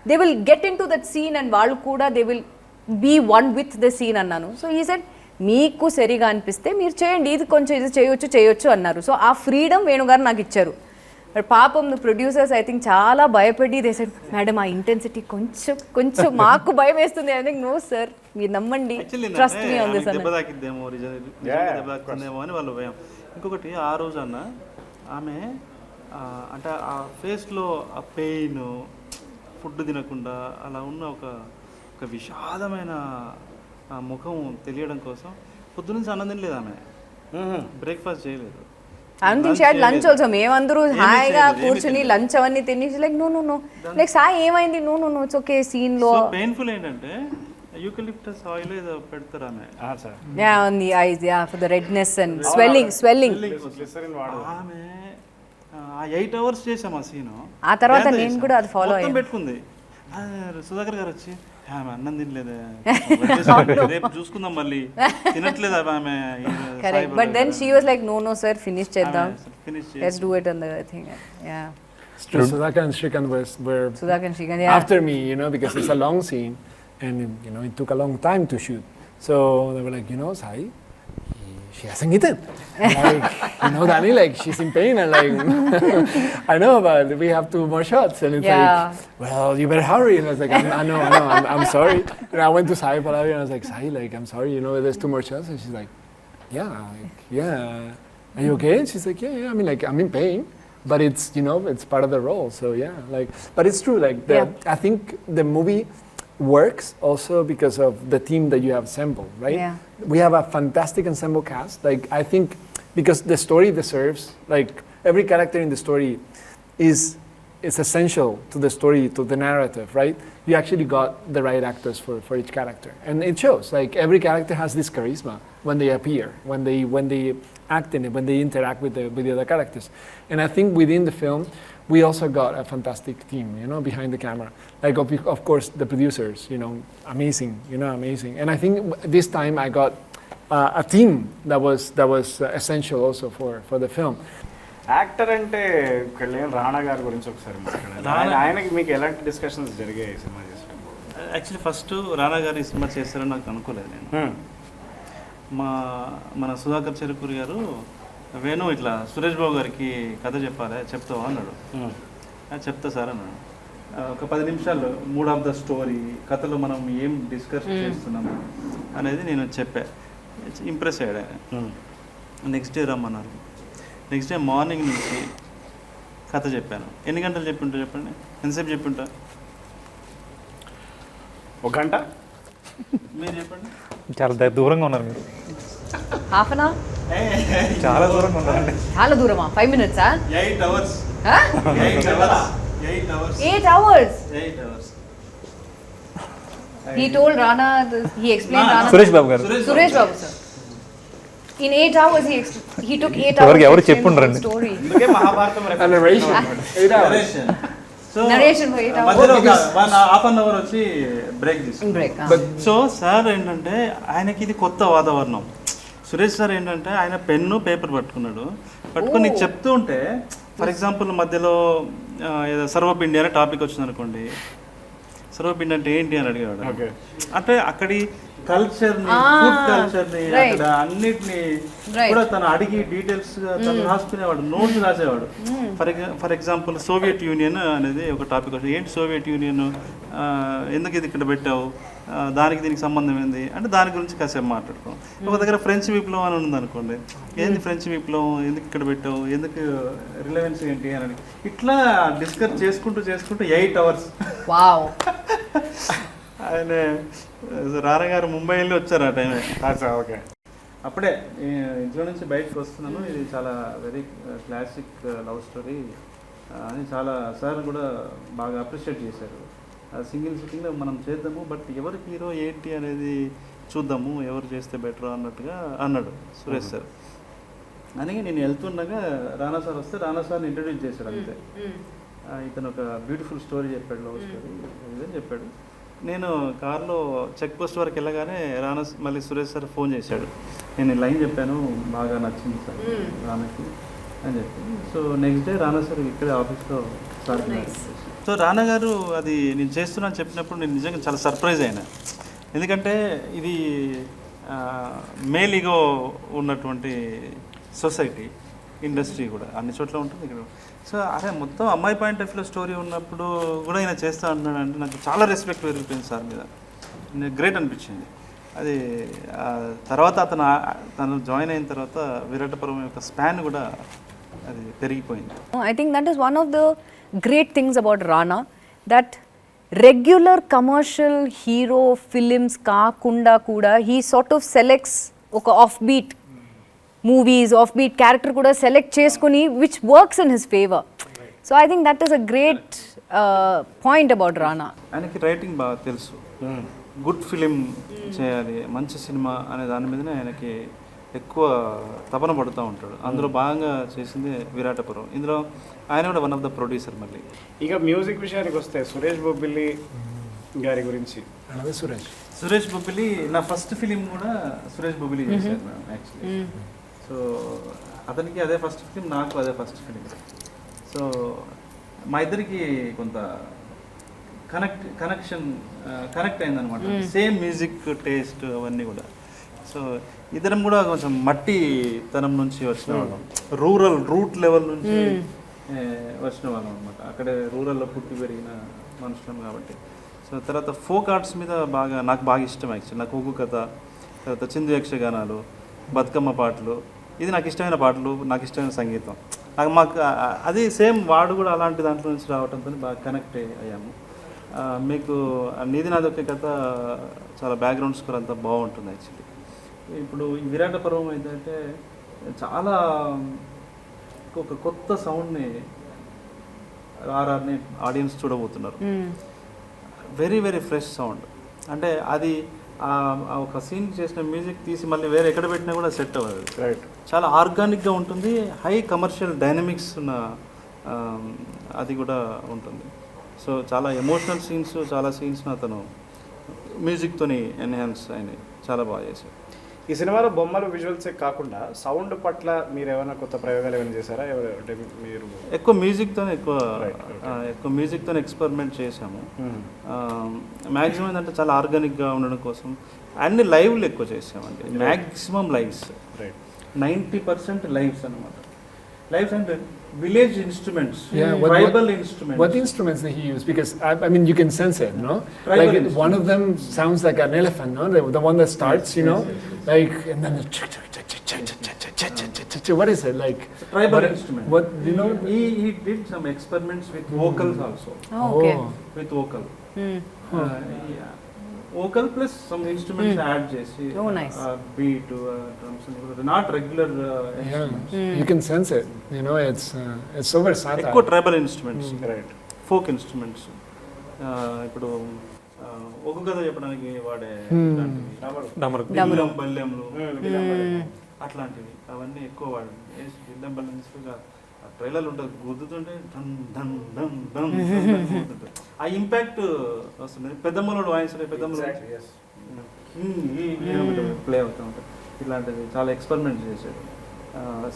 C: they will get into that scene and వాళ్ళు కూడా they will be one with the scene అన్నాను. సో ఈ సెడ్ మీకు సరిగా అనిపిస్తే మీరు చేయండి, ఇది కొంచెం ఇది చేయొచ్చు అన్నారు. సో ఆ ఫ్రీడమ్ వేణుగారు నాకు ఇచ్చారు. పాపం ప్రొడ్యూసర్స్ ఐ థింక్ చాలా భయపడి దే సెడ్ మేడం ఆ ఇంటెన్సిటీ కొంచెం మాకు భయం వేస్తుంది. ఐ థింక్ నో సార్ మీరు నమ్మండి, ట్రస్ట్ మీ ఆన్ దిస్
B: అని వాళ్ళు భయం. ఇంకొకటి ఆ రోజు అన్న ఆమె అంటే ఆ ఫేస్లో ఆ పెయిన్, ఫుడ్ తినకుండా అలా ఉన్న ఒక విషాదమైన ముఖం తెలియడం కోసం పొద్దునుంచి అన్నం తినలేదు ఆమె, బ్రేక్ఫాస్ట్ చేయలేదు.
C: లంచ్ ఆల్సో మేమందరూ హాయిగా కూర్చుని లంచ్ అవన్నీ తినేసి లైక్ నో లైక్ సాయి ఏమైంది, నో ఇట్స్ ఓకే. సీన్ లో
B: పెయిన్ఫుల్ ఏంటంటే యూకలిప్టస్ ఆయిల్ ఏదో పెడతారు ఆమె.
C: on the eyes, for the redness and swelling.
B: ఆమె 8 hours చేసాం ఆ సీను.
C: ఆ తర్వాత నేను కూడా అది ఫాలో అయ్యాను.
B: పెట్టుకుంది. సుధాకర్ గారు వచ్చి ఆమె అన్నం తినలేదు, రేపు చూసుకుందాం మళ్ళీ, తినట్లేదు ఆమె.
C: Correct, but then she was like no sir finish చేద్దాం, let's do it on the thing.
D: So Sudhakar and Shrikant were after me, because it's a long scene and it took a long time to shoot. So they were like, Sai, she hasn't eaten. Like, Dani, like she's in pain and like I know, but we have 2 more shots. And it's like, well, you better hurry. And I was like, I know, I'm sorry. And I went to Sai Pallavi and I was like, Sai, like I'm sorry, there's 2 more shots. And she's like, yeah, are you okay? And she's like, yeah, I mean, like I'm in pain, but it's it's part of the role. So yeah, like, but it's true. Like I think the movie works also because of the team that you have assembled, right?
C: Yeah.
D: We have a fantastic ensemble cast. Like I think because the story deserves, like every character in the story is essential to the story, to the narrative, right? You actually got the right actors for each character, and it shows. Like every character has this charisma when they appear, when they act in it, when they interact with the other characters. And I think within the film, we also got a fantastic team, behind the camera. Like of course the producers, amazing, amazing. And I think this time I got a team that was essential also for the film.
A: Actor అంటే రాణా గారి గురించి ఒకసారి మాట్లాడాలి. ఆయనకి మీకు ఎలాంటి discussions జరిగాయి cinema చేసినప్పుడు?
B: యాక్చువల్లీ ఫస్ట్ రానా గారు ఈ సినిమా చేస్తారని నాకు అనుకోలేదు నేను. మన సుధాకర్ చెరుకూరి గారు వేణు ఇట్లా సురేష్ బాబు గారికి కథ చెప్తావా అన్నాడు. చెప్తా సార్ అన్నాడు. ఒక 10 నిమిషాల్లో మూడ్ ఆఫ్ ద స్టోరీ, కథలో మనం ఏం డిస్కస్ చేస్తున్నాము అనేది నేను చెప్పా. ఇంప్రెస్ అయ్యాడు ఆయన. నెక్స్ట్ డే రమ్మన్నారు. నెక్స్ట్ డే మార్నింగ్ నుంచి కథ చెప్పాను. ఎన్ని గంటలు చెప్పింటా చెప్పండి, ఎంతసేపు చెప్పింటా?
A: ఒక గంట
B: మీరు చెప్పండి.
E: చాలా దూరంగా ఉన్నారు మీరు,
C: హాఫ్ అన్ అవర్,
E: చాలా దూరంగా ఉన్నారండి.
C: చాలా దూరమా? 5 minutes?
B: 8 hours.
C: 8 hours.
B: 8 hours.
C: He told Rana, he explained Rana.
E: Suresh Babu గారు,
C: Suresh Babu sir. In 8 hours he took 8 hours.
E: ఎవరికి ఎవరు
C: to explain
E: చెప్పుండ్రండి.
C: the story.
A: అందుకే Mahabharatam
D: A narration. 8 hours.
B: Narration. So,
C: Narration for 8 hours.
B: మధ్యలో ఒక 1.5 hour వచ్చి break తీసుకుంటాం.
C: Break.
B: So sir ఏంటంటే ఆయనకి ఇది కొత్త వాతావరణం. సురేష్ సార్ ఏంటంటే ఆయన పెన్ను పేపర్ పట్టుకున్నాడు, పట్టుకొని నీకు చెప్తూ ఉంటే ఫర్ ఎగ్జాంపుల్ మధ్యలో ఏదో సర్వపిండి అనే టాపిక్ వచ్చింది అనుకోండి, సర్వపిండి అంటే ఏంటి అని అడిగాడు. అంటే అక్కడి కల్చర్ని, ఫుడ్ కల్చర్ని, అక్కడ అన్నిటిని కూడా తను అడిగి డీటెయిల్స్ గా తను రాసుకునేవాడు, నోట్స్ రాసేవాడు. ఫర్ ఎగ్జాంపుల్ సోవియట్ యూనియన్ అనేది ఒక టాపిక్ వచ్చింది. ఏంటి సోవియట్ యూనియన్, ఎందుకు ఇది ఇక్కడ పెట్టావు, దానికి దీనికి సంబంధం ఏంది అంటే దాని గురించి కాసేపు మాట్లాడుకోం. ఒక దగ్గర ఫ్రెంచ్ విప్లవం అని ఉంది అనుకోండి, ఏంది ఫ్రెంచ్ విప్లవం, ఎందుకు ఇక్కడ పెట్టావు, ఎందుకు రిలవెన్స్ ఏంటి అని ఇట్లా డిస్కస్ చేసుకుంటూ 8 hours.
C: Wow.
B: ఆయన రానా గారు ముంబై వెళ్ళి వచ్చారు ఆ టైమే.
A: ఓకే.
B: అప్పుడే ఇంట్లో నుంచి బయటకు వస్తున్నాను, ఇది చాలా వెరీ క్లాసిక్ లవ్ స్టోరీ అని చాలా సార్ కూడా బాగా అప్రిషియేట్ చేశారు. సింగిల్ సిట్టింగ్లో మనం చేద్దాము, బట్ ఎవరు హీరో ఏంటి అనేది చూద్దాము, ఎవరు చేస్తే బెటర్ అన్నట్టుగా అన్నాడు సురేష్ సార్. అని నేను వెళ్తుండగా రానా సార్ వస్తే రానా సార్ని ఇంట్రడ్యూస్ చేశాడు అంతే. ఇతను ఒక బ్యూటిఫుల్ స్టోరీ చెప్పాడు, లవ్ స్టోరీ ఇదని చెప్పాడు. నేను కార్లో చెక్ పోస్ట్ వరకు వెళ్ళగానే రానా మళ్ళీ సురేష్ సార్ ఫోన్ చేశాడు, నేను ఈ లైన్ చెప్పాను బాగా నచ్చింది సార్ రానాకి అని చెప్పి. సో నెక్స్ట్ డే రానా సార్ ఇక్కడే ఆఫీస్లో సార్. సో రానా గారు అది నేను చేస్తున్నాను చెప్పినప్పుడు నేను నిజంగా చాలా సర్ప్రైజ్ అయినా, ఎందుకంటే ఇది మేల్ ఈగో ఉన్నటువంటి సొసైటీ, ఇండస్ట్రీ కూడా అన్ని చోట్ల ఉంటుంది ఇక్కడ. సో అదే మొత్తం అమ్మాయి పాయింట్ ఆఫ్ వ్యూలో స్టోరీ ఉన్నప్పుడు కూడా ఆయన చేస్తా అంటున్నాడు అంటే నాకు చాలా రెస్పెక్ట్ పెరిగిపోయింది సార్ మీద, గ్రేట్ అనిపించింది. అది తర్వాత తను జాయిన్ అయిన తర్వాత విరాటపర్వం యొక్క స్పాన్ కూడా అది పెరిగిపోయింది.
C: I think that is one of the great things about Rana, that regular commercial hero films kaakunda kuda he sort of selects oka offbeat movies, offbeat character kuda select cheskoni which works in his favor. So I think that is a great point about Rana.
B: ఆయనకి writing బాగా తెలుసు, good film చేయాలి, మంచి cinema అనే దాని మీదనే ఆయనకి ఎక్కువ తపన పడుతూ ఉంటాడు. అందులో భాగంగా చేసింది విరాటపురం. ఇందులో ఆయన కూడా వన్ ఆఫ్ ద ప్రొడ్యూసర్. మళ్ళీ
A: ఇక మ్యూజిక్ విషయానికి వస్తే సురేష్ బొబ్బిలి గారి గురించి.
B: సురేష్ బొబ్బిలి నా ఫస్ట్ ఫిలిం కూడా సురేష్ బొబ్బిలి చేశారు మేడం యాక్చువల్లీ. సో అతనికి అదే ఫస్ట్ ఫిలిం, నాకు అదే ఫస్ట్ ఫిలిం. సో మా ఇద్దరికి కొంత కనెక్ట్ అయిందనమాట, సేమ్ మ్యూజిక్ టేస్ట్ అవన్నీ కూడా. సో ఇద్దరం కూడా కొంచెం మట్టి తనం నుంచి వచ్చిన వాళ్ళం, రూట్ లెవెల్ నుంచి వచ్చిన వాళ్ళం అనమాట. అక్కడే రూరల్లో పుట్టి పెరిగిన మనుషులం కాబట్టి. సో తర్వాత ఫోక్ ఆర్ట్స్ మీద నాకు బాగా ఇష్టం యాక్చువల్లీ. నాకు ఒగ్గు కథ, తర్వాత చిందు యక్షగానాలు, బతుకమ్మ పాటలు, ఇది నాకు ఇష్టమైన పాటలు, నాకు ఇష్టమైన సంగీతం. మాకు అది సేమ్ వాడు కూడా అలాంటి దాంట్లో నుంచి రావడంతో బాగా కనెక్ట్ అయ్యాము. మీకు నీది నాదొకే కథ చాలా బ్యాక్గ్రౌండ్ స్కోర్ అంతా బాగుంటుంది యాక్చువల్లీ. ఇప్పుడు ఈ విరాటపర్వం ఏంటంటే చాలా ఒక కొత్త సౌండ్ని ఆర్ఆర్ని ఆడియన్స్ చూడబోతున్నారు. Very very fresh sound. అంటే అది ఒక సీన్ చేసిన మ్యూజిక్ తీసి మళ్ళీ వేరే ఎక్కడ పెట్టినా కూడా సెట్ అవ్వదు.
A: రైట్.
B: చాలా ఆర్గానిక్గా ఉంటుంది, హై కమర్షియల్ డైనమిక్స్ ఉన్న అది కూడా ఉంటుంది. సో చాలా ఎమోషనల్ సీన్స్, చాలా సీన్స్ను అతను మ్యూజిక్తోని ఎన్హాన్స్ అయినాయి, చాలా బాగా చేశాడు.
A: ఈ సినిమాలో బొమ్మలు విజువల్సే కాకుండా సౌండ్ పట్ల మీరు ఏమైనా కొత్త ప్రయోగాలు ఏమైనా చేశారా? అంటే మీరు
B: ఎక్కువ మ్యూజిక్తోనే ఎక్స్పెరిమెంట్ చేశాము. మ్యాక్సిమం ఏంటంటే చాలా ఆర్గానిక్గా ఉండడం కోసం అన్ని లైవ్లు ఎక్కువ చేసామండి. మ్యాక్సిమం లైవ్స్, 90% లైవ్స్ అనమాట. లైవ్స్ అంటే village instruments, tribal instruments.
D: What instruments did he use? Because I mean, you can sense it, no?
B: Tribal
D: like one of them sounds like an elephant, no? The one that starts, you know, like, and then what is it like?
B: Tribal instrument.
D: What you know?
B: He did some experiments with vocals also.
C: Okay.
B: With vocal. Vocal plus some instruments add చేసి beat drums not regular instruments.
D: You can sense it, you know, it's so versatile.
B: ఎక్కువ tribal instruments, right, folk instruments. ఇప్పుడు ఒక కథ చెప్పడానికి వాడే బల్లెంలు అట్లాంటివి అవన్నీ ఎక్కువ వాడు. బిల్లం బల్లెం ట్రైలర్ ఉంటుంది, గుద్దుతుంటే ధన్ ధన్ ధన్ ధన్ గుద్దుతుంటుంది. ఆ ఇంపాక్ట్ వస్తుంది. పెద్దమ్మలోడు వాయిస్ పెద్దమ్మలో ప్లే అవుతూ ఉంటుంది. ఇలాంటిది చాలా ఎక్స్పెరిమెంట్ చేశాడు.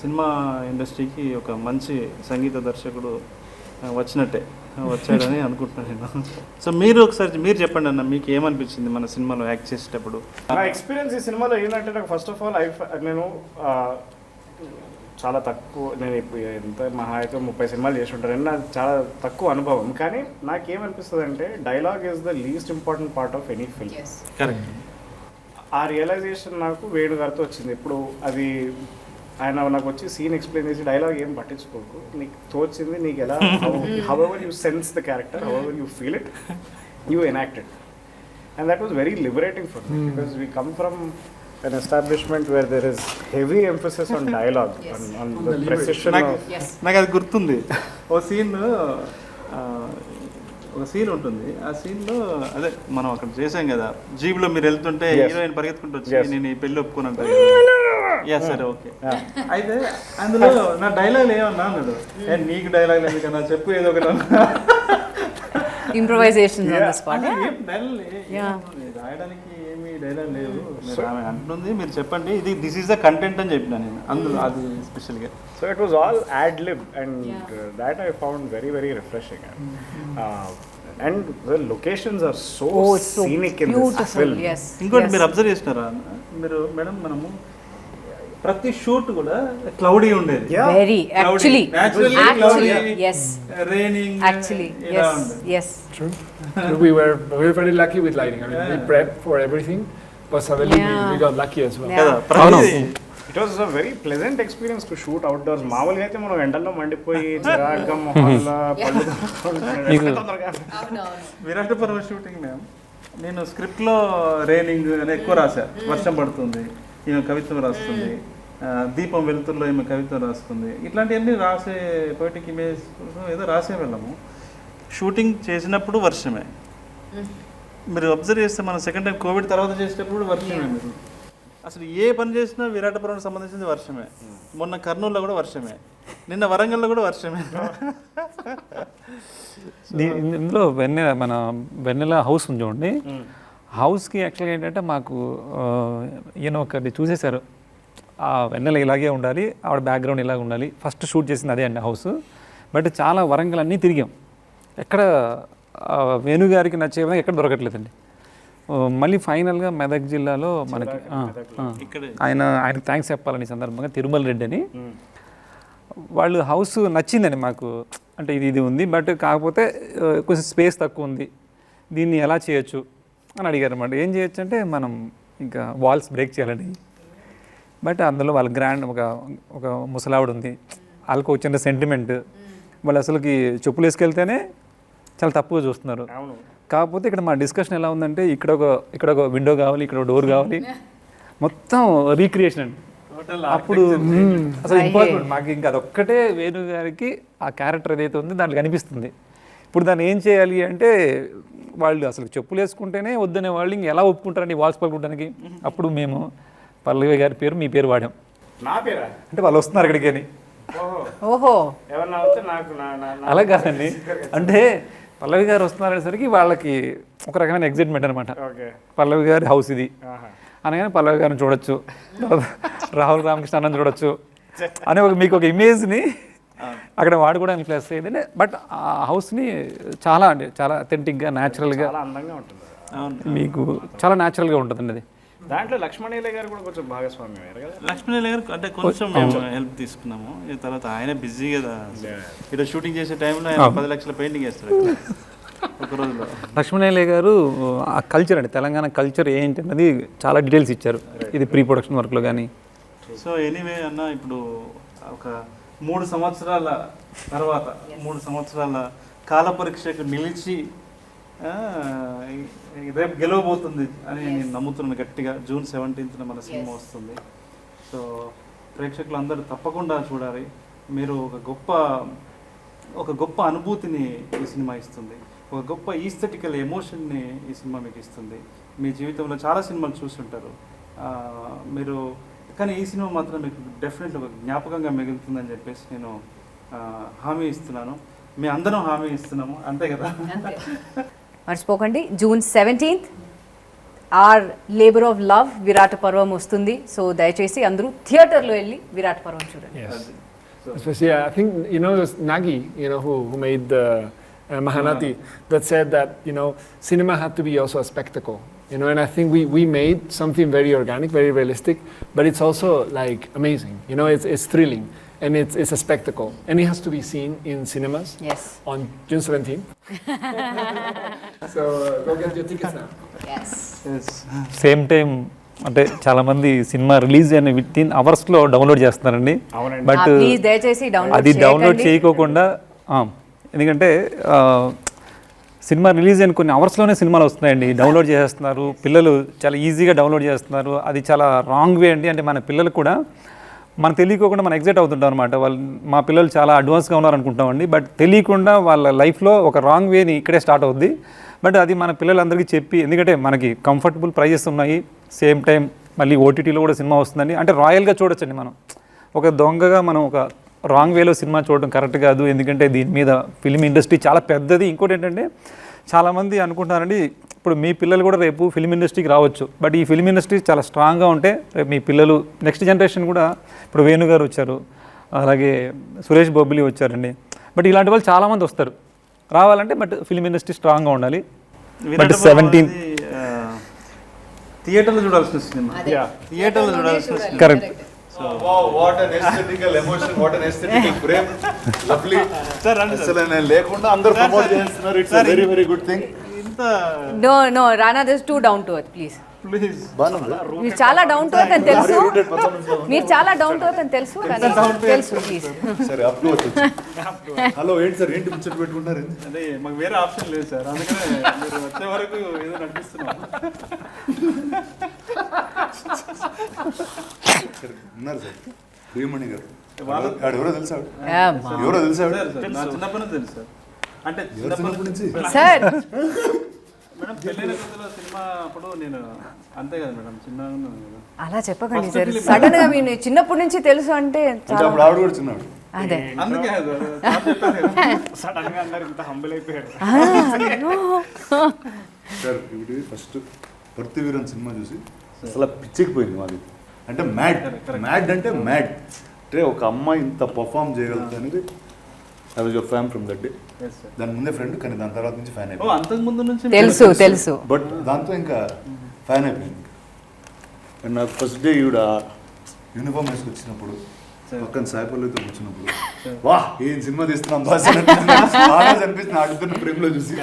B: సినిమా ఇండస్ట్రీకి ఒక మంచి సంగీత దర్శకుడు వచ్చాడని అనుకుంటున్నాను నేను. సో మీరు ఒకసారి మీరు చెప్పండి అన్న, మీకు ఏమనిపించింది మన సినిమాలో యాక్ట్ చేసేటప్పుడు?
A: నా ఎక్స్పీరియన్స్ ఈ సినిమాలో ఏంటంటే, నాకు ఫస్ట్ ఆఫ్ ఆల్ నేను చాలా తక్కువ, నేను ఇప్పుడు ఎంత మహా అయితే 30 సినిమాలు చేసి ఉంటాను, నాకు చాలా తక్కువ అనుభవం. కానీ నాకేమనిపిస్తుంది అంటే, dialogue is the least important part of any film.
B: Correct.
A: ఆ రియలైజేషన్ నాకు వేణు గారితో వచ్చింది. ఇప్పుడు అది ఆయన నాకు వచ్చి సీన్ ఎక్స్ప్లెయిన్ చేసి, డైలాగ్ ఏం పట్టించుకోకు, నీకు తోచింది నీకు ఎలా, however you sense the character, however you feel it, you enact it. And that was very liberating for me, because we come from an establishment where there is heavy emphasis on dialogue, on the precision of...
B: నాకు అది గుర్తుంది. ఒక scene ఉంటుంది. ఆ సీన్లో అదే మనం అక్కడ చేసాం కదా, జీబ్లో మీరు వెళ్తుంటే హీరోయిన్ పరిగెత్తుకుంటూ వచ్చి నేను ఈ పెళ్ళి ఒప్పుకోనంటారు. సరే ఓకే. అయితే అందులో నా డైలాగ్ ఏమన్నా అన్నాడు, నీకు డైలాగ్ ఎందుకన్నా చెప్పు ఏదో ఒకటి.
C: ఇంప్రొవైజేషన్
B: రాయడానికి ఏమి డైలాగ్ లేవు, ఆమె అంటుంది, మీరు చెప్పండి, ఇది దిస్ ఈస్ ద కంటెంట్ అని చెప్పిన నేను అందులో, అది స్పెషల్గా.
A: So it was all ad lib, and that I found very, very refreshing. And the locations are so scenic in this film.
B: ఇంకోటి మీరు అబ్జర్వ్ చేసినారా మీరు మేడం, మనము ప్రతి షూట్ కూడా క్లౌడీ ఉండేది.
C: Very actually
B: raining
C: actually yes
D: True. We were very lucky with lighting. I mean, we prepped for everything, but suddenly we got lucky as well.
A: It was a very pleasant experience to shoot outdoors. మామూలుగా అయితే మనం ఎండల్లో మండిపోయి చిరాగ్గా మొహాల్లో
B: Virataparvam shooting నేను స్క్రిప్ట్లో raining అని ఎక్కువ రాశా, వర్షం పడుతుంది, ఈమె కవిత్వం రాస్తుంది, దీపం వెలుతురులో ఈమె కవిత్వం రాస్తుంది, ఇట్లాంటివన్నీ రాసే పోయిటిక్ ఇమేజ్ ఏదో రాసే వెళ్ళాము. షూటింగ్ చేసినప్పుడు వర్షమే. మీరు అబ్జర్వ్ చేస్తే మనం సెకండ్ టైం కోవిడ్ తర్వాత చేసేటప్పుడు వర్షమే. మీరు అసలు ఏ పని చేసినా విరాటపురానికి సంబంధించింది వర్షమే. మొన్న కర్నూలులో కూడా వర్షమే, నిన్న వరంగల్లో కూడా వర్షమే.
E: ఇందులో వెన్నెల హౌస్ ఉంది చూడండి. హౌస్కి యాక్చువల్గా ఏంటంటే మాకు ఈయన ఒకటి చూసేశారు, ఆ వెన్నెల ఇలాగే ఉండాలి, ఆవిడ బ్యాక్గ్రౌండ్ ఇలాగ ఉండాలి. ఫస్ట్ షూట్ చేసింది అదే అండి హౌస్. బట్ చాలా వరంగల్ అన్నీ తిరిగాం, ఎక్కడ వేణుగారికి నచ్చే విధంగా ఎక్కడ దొరకట్లేదండి. మళ్ళీ ఫైనల్గా మెదక్ జిల్లాలో మనకి ఆయనకు థ్యాంక్స్ చెప్పాలని సందర్భంగా తిరుమల రెడ్డి అని వాళ్ళు హౌస్ నచ్చిందని మాకు. అంటే ఇది ఉంది, బట్ కాకపోతే కొంచెం స్పేస్ తక్కువ ఉంది, దీన్ని ఎలా చేయొచ్చు అని అడిగారు అన్నమాట. ఏం చేయొచ్చు అంటే మనం ఇంకా వాల్స్ బ్రేక్ చేయాలని. బట్ అందులో వాళ్ళ గ్రాండ్ ఒక ముసలావిడ ఉంది, వాళ్ళకు వచ్చిన సెంటిమెంట్, వాళ్ళు అసలుకి చెప్పులు వేసుకెళ్తేనే చాలా తప్పుగా చూస్తున్నారు. కాకపోతే ఇక్కడ మా డిస్కషన్ ఎలా ఉందంటే, ఇక్కడ ఒక విండో కావాలి, ఇక్కడ ఒక డోర్ కావాలి, మొత్తం రీక్రియేషన్ అండి. అప్పుడు అసలు ఇంపార్టెంట్ మాకు ఇంకా అదొక్కటే వేణు గారికి ఆ క్యారెక్టర్ ఏదైతే ఉంది దాంట్లో కనిపిస్తుంది. ఇప్పుడు దాన్ని ఏం చేయాలి అంటే, వాళ్ళు అసలు చెప్పులు వేసుకుంటేనే వద్దనే వాళ్ళు ఇంక ఎలా ఒప్పుకుంటారండి వాల్స్ పలుకుంటానికి. అప్పుడు మేము పల్లవి గారి పేరు మీ పేరు వాడాం.
A: నా పేరా
E: అంటే వాళ్ళు వస్తున్నారు ఇక్కడికి అని.
C: ఓహో
E: అలా కాదండి, అంటే పల్లవి గారు వస్తున్నారనేసరికి వాళ్ళకి ఒక రకమైన ఎగ్జైట్మెంట్ అనమాట. పల్లవి గారి హౌస్ ఇది అనగానే పల్లవి గారిని చూడొచ్చు, రాహుల్ రామకృష్ణ అన్నని చూడొచ్చు అనే మీకు ఒక ఇమేజ్ని అక్కడ వాడుకోవడానికి ప్లస్ అయ్యింది. బట్ ఆ హౌస్ని చాలా అథెంటిక్గా న్యాచురల్గా మీకు చాలా న్యాచురల్గా ఉంటుందండి. అది
A: దాంట్లో లక్ష్మణయ్య గారు కూడా కొంచెం భాగస్వామ్యం అయ్యారు కదా.
B: లక్ష్మణయ్య గారు అంటే కొంచెం మేము హెల్ప్ తీసుకున్నాము. ఈ తర్వాత ఆయన బిజీ కదా, ఇక్కడ షూటింగ్ చేసే టైంలో ఆయన 10 లక్షల పెయింటింగ్ వేస్తారు ఒక రోజులో.
E: లక్ష్మణయ్య గారు ఆ కల్చర్ అండి, తెలంగాణ కల్చర్ ఏంటి అన్నది చాలా డీటెయిల్స్ ఇచ్చారు, ఇది ప్రీ ప్రొడక్షన్ వర్క్లో కానీ.
B: సో ఎనీవే అన్న, ఇప్పుడు ఒక 3 సంవత్సరాల తర్వాత 3 సంవత్సరాల కాల పరీక్షకు నిలిచి రేపు గెలవబోతుంది అని నేను నమ్ముతున్నాను గట్టిగా. June 17th మన సినిమా వస్తుంది. సో ప్రేక్షకులు అందరూ తప్పకుండా చూడాలి. మీరు ఒక గొప్ప అనుభూతిని ఈ సినిమా ఇస్తుంది, ఒక గొప్ప ఈస్థెటికల్ ఎమోషన్ని ఈ సినిమా మీకు ఇస్తుంది. మీ జీవితంలో చాలా సినిమాలు చూస్తుంటారు మీరు, కానీ ఈ సినిమా మాత్రం మీకు డెఫినెట్లీ ఒక జ్ఞాపకంగా మిగులుతుందని చెప్పేసి నేను హామీ ఇస్తున్నాను. మీ అందరం హామీ ఇస్తున్నాము, అంతే కదా?
C: మర్చిపోకండి June 17th are labour of love Virataparvam వస్తుంది. సో దయచేసి అందరూ థియేటర్లో వెళ్ళి విరాటపర్వం చూడండి.
D: Especially, I think, you know, there's Nagi, you know, who made the Mahanati, that said that, you know, cinema had to be also a spectacle, you know, and I think we made something very organic, very realistic, but it's also like amazing, you know, it's thrilling, and it's a spectacle, and it has to be seen in cinemas on June 17th. So go get your tickets now.
C: Yes.
E: Same time అంటే చాలా మంది cinema release అయిన within అవర్స్లో download చేస్తున్నారండి. But
C: దయచేసి
E: అది download చేయకోకుండా, ఎందుకంటే సినిమా రిలీజ్ అయిన కొన్ని అవర్స్లోనే సినిమాలు వస్తున్నాయండి, డౌన్లోడ్ చేసేస్తున్నారు పిల్లలు, చాలా ఈజీగా డౌన్లోడ్ చేస్తున్నారు. అది చాలా రాంగ్ వే అండి. అంటే మన పిల్లలు కూడా మనకు తెలియకోకుండా మనం ఎగ్జైట్ అవుతుంటాం అనమాట. వాళ్ళు మా పిల్లలు చాలా అడ్వాన్స్గా ఉన్నారు అనుకుంటామండి, బట్ తెలియకుండా వాళ్ళ లైఫ్లో ఒక రాంగ్ వేని ఇక్కడే స్టార్ట్ అవుద్ది. బట్ అది మన పిల్లలందరికీ చెప్పి, ఎందుకంటే మనకి కంఫర్టబుల్ ప్రైజెస్ ఉన్నాయి, సేమ్ టైం మళ్ళీ ఓటీటీలో కూడా సినిమా వస్తుందండి. అంటే రాయల్గా చూడొచ్చండి. మనం ఒక దొంగగా మనం ఒక రాంగ్ వేలో సినిమా చూడడం కరెక్ట్ కాదు, ఎందుకంటే దీని మీద ఫిల్మ్ ఇండస్ట్రీ చాలా పెద్దది. ఇంకోటి ఏంటంటే చాలామంది అనుకుంటున్నారండి, ఇప్పుడు మీ పిల్లలు కూడా రేపు ఫిల్మ్ ఇండస్ట్రీకి రావచ్చు, బట్ ఈ ఫిల్మ్ ఇండస్ట్రీ చాలా స్ట్రాంగ్గా ఉంటే రేపు మీ పిల్లలు నెక్స్ట్ జనరేషన్ కూడా, ఇప్పుడు వేణు గారు వచ్చారు, అలాగే సురేష్ బొబ్బిలి వచ్చారండి, బట్ ఇలాంటి వాళ్ళు చాలామంది వస్తారు. రావాలంటే బట్ ఫిల్మ్ ఇండస్ట్రీ స్ట్రాంగ్గా ఉండాలి. బట్ 17
B: థియేటర్లో చూడాల్సిన సినిమా, థియేటర్లో చూడాల్సిన cinema.
E: Correct.
F: What an aesthetical emotion, what an aesthetical frame. Lovely. Sir, నేను లేకుండా అందరూ ప్రమోట్ చేస్తున్నారు. It's a very very good thing.
C: No, Rana, this is too down to earth, please.
B: Please.
C: మీరు చాలా డౌన్ టు ఎర్త్ అని తెలుసు, మీరు చాలా డౌన్ టు ఎర్త్ అని తెలుసు, కానీ తెలుసు ప్లీజ్.
F: సరే అప్ టు హలో ఏంటి సార్, ఏంటి ముచ్చట పెట్టుకుంటారు?
B: అదే మాకు వేరే ఆప్షన్ లేదు సార్, అందుకనే మీరు వచ్చే వరకు ఏదో నడిపిస్తున్నాం.
F: ఉన్నారు సార్ ప్రియమణి గారు, ఎవరో తెలుసా? ఎవరో తెలుసా?
B: నా చిన్నప్పటి నుంచి తెలుసు సార్. అంటే
F: చిన్నప్పటి నుంచి
C: సార్
B: మేడం పెళ్ళైన కొత్తలో సినిమా అప్పుడు నేను అంతే కదా మేడం, చిన్నగా
C: అలా చెప్పకండి సార్. సడన్ గా మీరు చిన్నప్పటి నుంచి తెలుసు అంటే
F: అప్పుడు ఆవిడ కూడా చిన్నాడు.
C: అదే
B: అందుకే
A: సడన్ గా అందరు ఇంత హంబుల్ అయిపోయారు.
F: సార్ ఇప్పుడు ఫస్ట్ పర్తివీరన్ సినిమా చూసి అసలు పిచ్చికిపోయింది మాది. అంటే మ్యాడ్ అంటే మ్యాడ్, అంటే ఒక అమ్మాయి ఇంత పర్ఫామ్ చేయగలుగుతుంది అనేది. I was your fan from that day. దాని ముందే ఫ్రెండ్, కానీ దాని తర్వాత నుంచి ఫ్యాన్ అయిపోయింది.
B: అంతకు ముందు నుంచి
C: తెలుసు,
F: బట్ దాంతో ఇంకా ఫ్యాన్ అయిపోయింది. అండ్ నాకు ఫస్ట్ డే ఈవిడ యూనిఫామ్ వేసుకు వచ్చినప్పుడు, పక్కన సాయిపల్లితో వచ్చినప్పుడు, వా ఏం సినిమా తీస్తున్నాం బాస్ అనిపిస్తుంది ఆడుతున్న ప్రేమలో చూసి.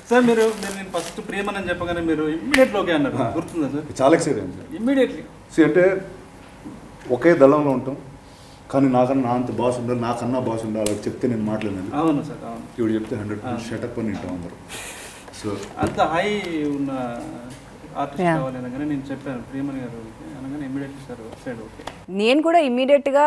B: సార్ మీరు నేను ఫస్ట్ ప్రియమని అని చెప్పగానే మీరు ఇమ్మీడియట్లీ ఓకే అన్నారు, గుర్తుందా సార్?
F: చాలా ఎక్సైట్ అయింది సార్
B: ఇమ్మీడియట్లీ.
F: అంటే ఒకే దళంలో ఉంటాం, కానీ నాకన్నా అంత బాస్ ఉండాలి, నాకన్నా బాస్ ఉండాలి అని చెప్తే నేను మాట్లాడినాను.
B: అవును సార్, అవును.
F: ఇప్పుడు చెప్తే 100% షటప్ అని వింటాం అందరూ. సో
B: అంత హై ఉన్న ఆర్టిస్ట్ కావాలి అనగానే నేను చెప్పాను ప్రియమణి గారు అనగానే ఇమ్మీడియట్లీ సార్ సైడ్ ఓకే.
C: నేను కూడా ఇమ్మీడియట్గా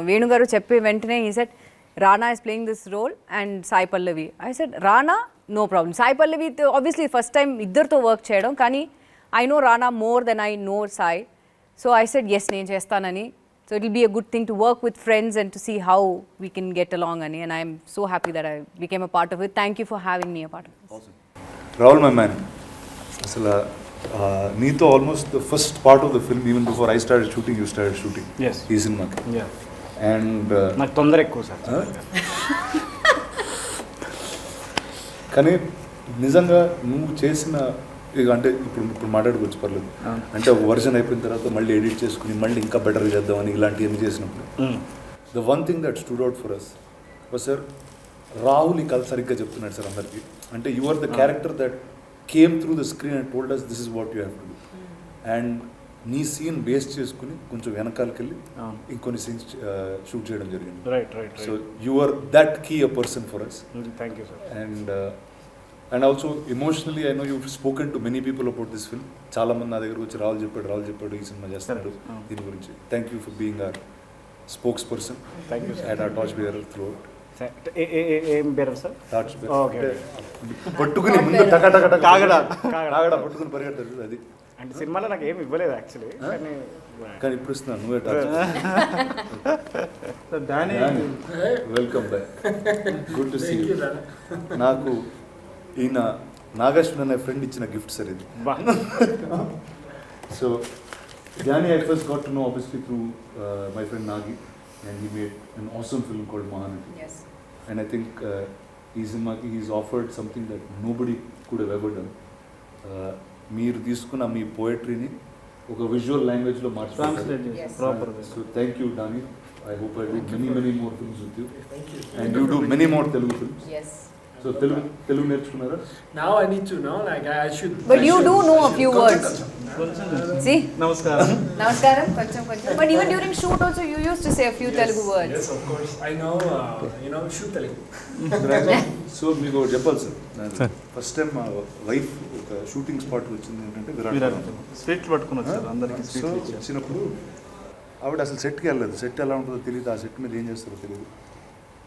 C: వేణుగారు చెప్పి వెంటనే ఈ set Rana is playing this role and Sai Pallavi. I said, Rana, no problem. Sai Pallavi, obviously first time ఇద్దరితో వర్క్ చేయడం, కానీ I know Rana more than I know Sai. So I said, yes, నేను చేస్తానని. So it will be a good thing to work with friends and to see how we can get along. And I am so happy that I became a part of it. Thank you for having me a part of it.
F: Awesome. Rahul, my man, అసలు నీతో almost the first part of the film, even before I started shooting, you started shooting ఈ సినిమాకి. And
A: నాకు తొందర ఎక్కువ sir.
F: కానీ నిజంగా నువ్వు చేసిన ఇక అంటే ఇప్పుడు మాట్లాడుకోవచ్చు పర్లేదు, అంటే ఒక వర్షన్ అయిపోయిన తర్వాత మళ్ళీ ఎడిట్ చేసుకుని మళ్ళీ ఇంకా బెటర్గా చేద్దామని ఇలాంటివన్నీ చేసినప్పుడు the one thing that stood out for us was sir, Rahul ఈ కథ సరిగ్గా చెప్తున్నాడు సార్ అందరికీ. అంటే you are the character that came through the screen and told us this is what you have to do. And నీ scene బేస్ చేసుకుని కొంచెం వెనకాలకి వెళ్ళి ఇంకొన్ని సీన్స్ షూట్ చేయడం జరిగింది.
A: Right.
F: So you are that key a person for us.
A: Thank you sir.
F: And and also emotionally I know you spoken to many people about this film. చాలా మంది నా దగ్గరకు వచ్చి రాహుల్ చెప్పాడు ఈ సినిమా చేస్తున్నాడు దీని గురించి. Thank you for being our spokes person and hour torch bearer through out.
A: ఏం పేరు సార్?
F: Torch
A: okay.
F: పట్టుకుని ముందు కాగడా పట్టుకుని పరిగెడతాడు అది.
A: అంటే సినిమాలో నాకు ఏమి ఇవ్వలేదు యాక్చువల్లీ,
F: కానీ ఇప్పుడు ఇస్తున్నాను నువ్వే torch. Welcome back, good to see you. నాకు ఈయన నాగేశ్వర్ అనే ఫ్రెండ్ ఇచ్చిన గిఫ్ట్ సార్ ఇది. So Jani I first got to know obviously through my friend Nagi, and he made an awesome film called Mahanati.
C: Yes.
F: And I think he's offered something that nobody could have ever done. మీరు తీసుకున్న మీ పోయట్రీని ఒక visual లాంగ్వేజ్లో
B: translate చేసి proper.
F: So thank you Dani. I hope I do many more films with you. And you do many more Telugu films.
C: Yes.
F: So Telugu నేర్చుకున్నారా?
D: Now I need to know, like I should.
C: But you do know a few words. See?
B: నమస్కారం.
C: Namaskaram, koncham. But even during shoot also you used to say a few Telugu words.
D: Yes, of course. I know, shoot Telugu.
F: So మీకు ఒకటి చెప్పాలి sir. First time మా wife ఒక shooting స్పాట్కి వచ్చింది ఏంటంటే విరాట్.
B: స్వీట్లు పట్టుకుని వచ్చారు అందరికి.
F: సో వచ్చినప్పుడు ఆవిడ అసలు సెట్కి వెళ్ళలేదు. సెట్ ఎలా ఉంటుందో తెలియదు, ఆ సెట్ మీద ఏం చేస్తారో తెలియదు.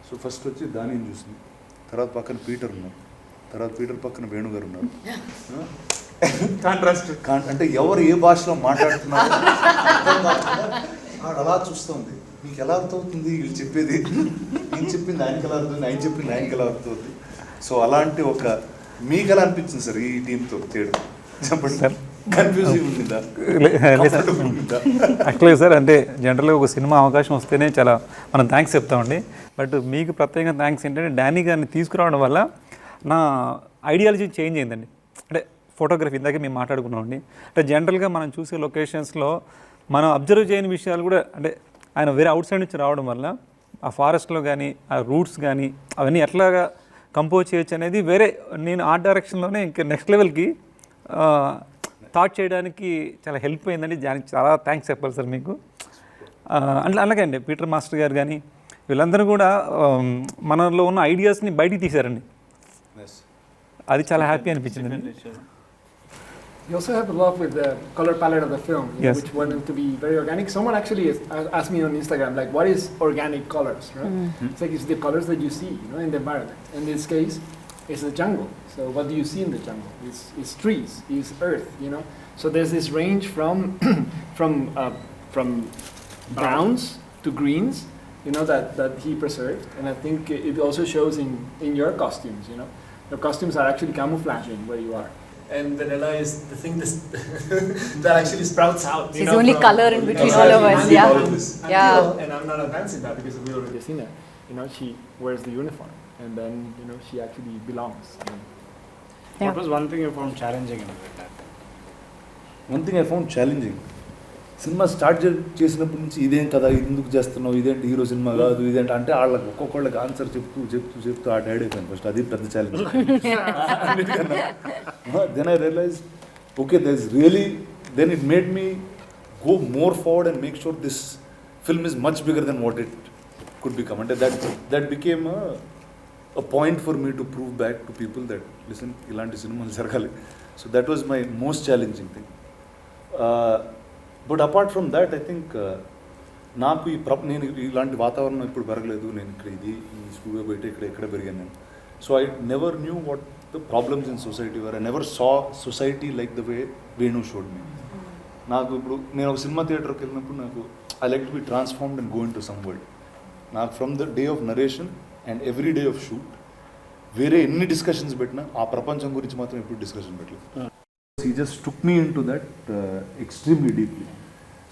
F: సో ఫస్ట్ వచ్చి దానిని చూసింది, తర్వాత పక్కన పీటర్ ఉన్నారు, తర్వాత పీటర్ పక్కన వేణుగారు ఉన్నారు.
B: కాంట్రాస్ట్
F: అంటే ఎవరు ఏ భాషలో మాట్లాడుతున్నారు ఆవిడ అలా చూస్తుంది. మీకు ఎలా అర్థమవుతుంది వీళ్ళు చెప్పేది? నేను చెప్పింది ఆయనకి ఎలా అర్థమవుతుంది, ఆయన చెప్పింది ఆయనకి ఎలా అర్థమవుతుంది? సో అలాంటి ఒక మీకు ఎలా అనిపించింది సార్ ఈ టీంతో చేయడం? చెప్పండి సార్. కన్ఫ్యూజింగ్ ఉండిందా?
E: యాక్చువల్గా సార్ అంటే జనరల్గా ఒక సినిమా అవకాశం వస్తేనే చాలా మనం థ్యాంక్స్ చెప్తామండి. బట్ మీకు ప్రత్యేకంగా థ్యాంక్స్ ఏంటంటే డానీ గారిని తీసుకురావడం వల్ల నా ఐడియాలజీ చేంజ్ అయిందండి. అంటే ఫోటోగ్రఫీ ఇందాకే మేము మాట్లాడుకున్నామండి. అంటే జనరల్గా మనం చూసే లొకేషన్స్లో మనం అబ్జర్వ్ చేయని విషయాలు కూడా అంటే ఆయన వేరే అవుట్ సైడ్ నుంచి రావడం వల్ల ఆ ఫారెస్ట్లో కానీ ఆ రూట్స్ కానీ అవన్నీ ఎట్లాగా కంపోజ్ చేయొచ్చు అనేది వేరే నేను ఆ డైరెక్షన్లోనే ఇంకా నెక్స్ట్ లెవెల్కి థాట్ చేయడానికి చాలా హెల్ప్ అయిందండి. దానికి చాలా థ్యాంక్స్ చెప్పాలి సార్ మీకు. అంటే అలాగే అండి పీటర్ మాస్టర్ గారు కానీ వీళ్ళందరూ కూడా మనలో ఉన్న ఐడియాస్ని బయటికి తీశారండి. అది చాలా హ్యాపీ అనిపించింది.
D: You also have a love with the color palette of the film,
E: Yes.
D: which wanted to be very organic. Someone actually asked me on Instagram, like, what is organic colors, right? It's like it's the colors that you see, in the environment. In this case, it's the jungle. So what do you see in the jungle? It's trees, it's earth, So there's this range from from browns to greens, that he preserved, and I think it also shows in your costumes. Your costumes are actually camouflaging where you are. And vanilla is the thing that actually sprouts out.
C: She's the only color in between all of us. Yeah.
D: And I'm not advancing that because we already seen her. She wears the uniform, and then she actually belongs.
A: What was one thing you found challenging in that?
F: One thing I found challenging, cinema start చేసినప్పటి నుంచి ఇదేం కదా, ఇది ఎందుకు చేస్తున్నావు, ఇదేంటి hero cinema కాదు, ఇదేంటి అంటే వాళ్ళకి ఒక్కొక్కళ్ళకి ఆన్సర్ చెప్తూ ఆ డైడ్ అయిపోయింది ఫస్ట్. అది పెద్ద challenge. Then I realise okay then it made me go more forward and make sure this film is much bigger than what it could become. అంటే that became a point for me to prove back to people that listen, ilanti cinema jargali. So that was my most challenging thing. But apart from that, I think నాకు నేను ఇలాంటి వాతావరణం ఇప్పుడు పెరగలేదు. నేను ఇక్కడ ఈ స్టూడియో బయట ఇక్కడ పెరిగాను నేను. So I never knew what the problems in society were. I never saw society like the way Venu showed me. నాకు ఇప్పుడు నేను ఒక సినిమా థియేటర్కి వెళ్ళినప్పుడు నాకు I like to be transformed and go into some world. నాకు from the day of narration and every day of shoot వేరే ఎన్ని డిస్కషన్స్ పెట్టినా ఆ ప్రపంచం గురించి మాత్రం ఎప్పుడు డిస్కషన్ పెట్టలేదు. He just took me into that extremely deeply.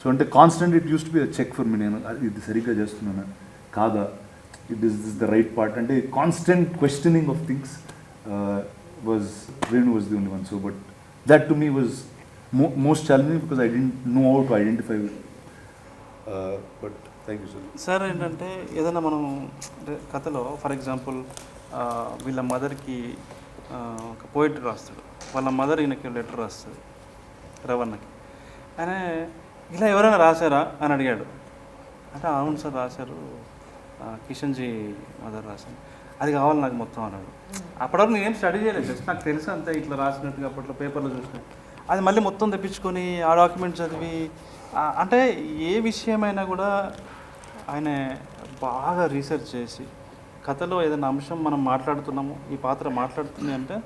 F: So అంటే constant it used to be a check for me. నేను ఇది సరిగ్గా చేస్తున్నానా కాదా, it is the right part అంటే constant questioning of things Renu was the only one. So but that to me was most challenging because I didn't know how to identify with. But thank you, sir.
B: Sir ఏంటంటే ఏదైనా మనం కథలో for example వీళ్ళ మదర్కి ఒక poetry రాస్తాడు, వాళ్ళ mother ఈయనకి లెటర్ రాస్తుంది రవణకి. ఆయన ఇలా ఎవరైనా రాశారా అని అడిగాడు. అంటే అవును సార్ రాశారు, కిషన్జీ మదర్ రాశాను. అది కావాలి నాకు మొత్తం అన్నాడు. అప్పటివరకు నేనేం స్టడీ చేయలేదు, జస్ట్ నాకు తెలుసు అంతే ఇట్లా రాసినట్టుగా అప్పట్లో పేపర్లో చూసిన. అది మళ్ళీ మొత్తం తెప్పించుకొని ఆ డాక్యుమెంట్ చదివి అంటే ఏ విషయమైనా కూడా ఆయన బాగా రీసెర్చ్ చేసి కథలో ఏదైనా అంశం మనం మాట్లాడుతున్నాము, ఈ పాత్ర మాట్లాడుతుంది అంటే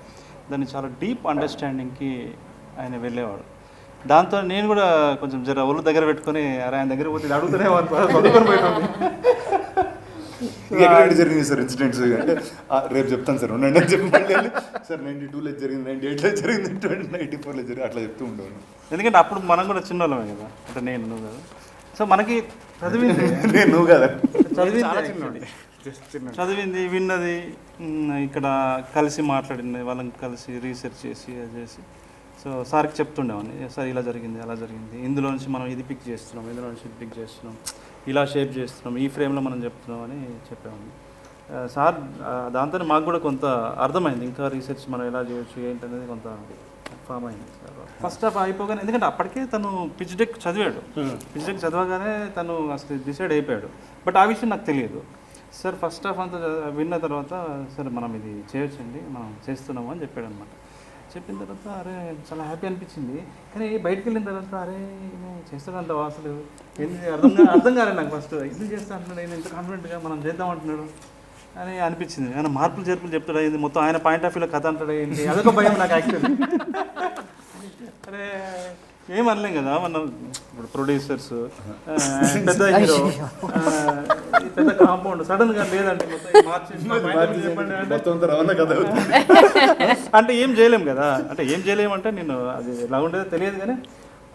B: దాన్ని చాలా డీప్ అండర్స్టాండింగ్కి ఆయన వెళ్ళేవాడు. దాంతో నేను కూడా కొంచెం జర ఒళ్ళు దగ్గర పెట్టుకొని అరే ఆయన దగ్గర పోతే అడుగుతూనే చదువుకొని పోయినాను.
F: ఎక్కడ జరిగింది సార్ ఇన్సిడెంట్స్ అంటే రేపు చెప్తాను సార్ ఉండండి అని చెప్పి మళ్ళీ సార్ 92లో జరిగింది, 98లో జరిగింది, 94లో జరిగింది అట్లా చెప్తూ ఉండేవాడు.
B: ఎందుకంటే అప్పుడు మనం కూడా చిన్నోళ్ళమే కదా, అంటే నేను నువ్వు కదా. సో మనకి చదివింది
F: నేను నువ్వు కదా
B: చదివింది విన్నది ఇక్కడ కలిసి మాట్లాడింది, వాళ్ళని కలిసి రీసెర్చ్ చేసి అది చేసి సో సార్కి చెప్తుండేవాడిని, సార్ ఇలా జరిగింది అలా జరిగింది, ఇందులో నుంచి మనం ఇది పిక్ చేస్తున్నాం, ఇందులో నుంచి ఇది పిక్ చేస్తున్నాం, ఇలా షేప్ చేస్తున్నాం, ఈ ఫ్రేమ్లో మనం చెప్తున్నాం అని చెప్పేవాడిని. సార్ దాంతో మాకు కూడా కొంత అర్థమైంది, ఇంకా రీసెర్చ్ మనం ఎలా చేయొచ్చు ఏంటనేది కొంత ఫామ్ అయింది. ఫస్ట్ హాఫ్ అయిపోగానే, ఎందుకంటే అప్పటికే తను పిచ్ డెక్ చదివాడు, పిచ్ డెక్ చదవగానే తను అసలు డిసైడ్ అయిపోయాడు. బట్ ఆ విషయం నాకు తెలియదు. సార్ ఫస్ట్ హాఫ్ అంతా విన్న తర్వాత సార్ మనం ఇది చేయొచ్చండి, మనం చేస్తున్నాము అని చెప్పాడు అనమాట. చెప్పిన తర్వాత అరే చాలా హ్యాపీ అనిపించింది. కానీ బయటకు వెళ్ళిన తర్వాత అరే చేస్తాడంట అసలు ఏంది అర్థం కాలేదు నాకు. ఫస్ట్ ఎందుకు చేస్తా అంటున్నాడు, నేను ఎంత కాన్ఫిడెంట్గా మనం చేద్దాం అంటున్నాడు అని అనిపించింది. ఆయన మార్పులు చేర్పులు చెప్తాడు, అయింది మొత్తం ఆయన పాయింట్ ఆఫ్ వ్యూలో కథ అంటాడు ఏంటి, అదొక భయం నాకు యాక్చువల్లీ. అరే ఏం అనలేం కదా మనం, ఇప్పుడు ప్రొడ్యూసర్స్ పెద్ద హీరో పెద్ద కాంపౌండ్ సడన్గా లేదంటే అంటే ఏం చేయలేం కదా. అంటే ఏం చేయలేమంటే నేను అది ఎలా ఉండేదో తెలియదు, కానీ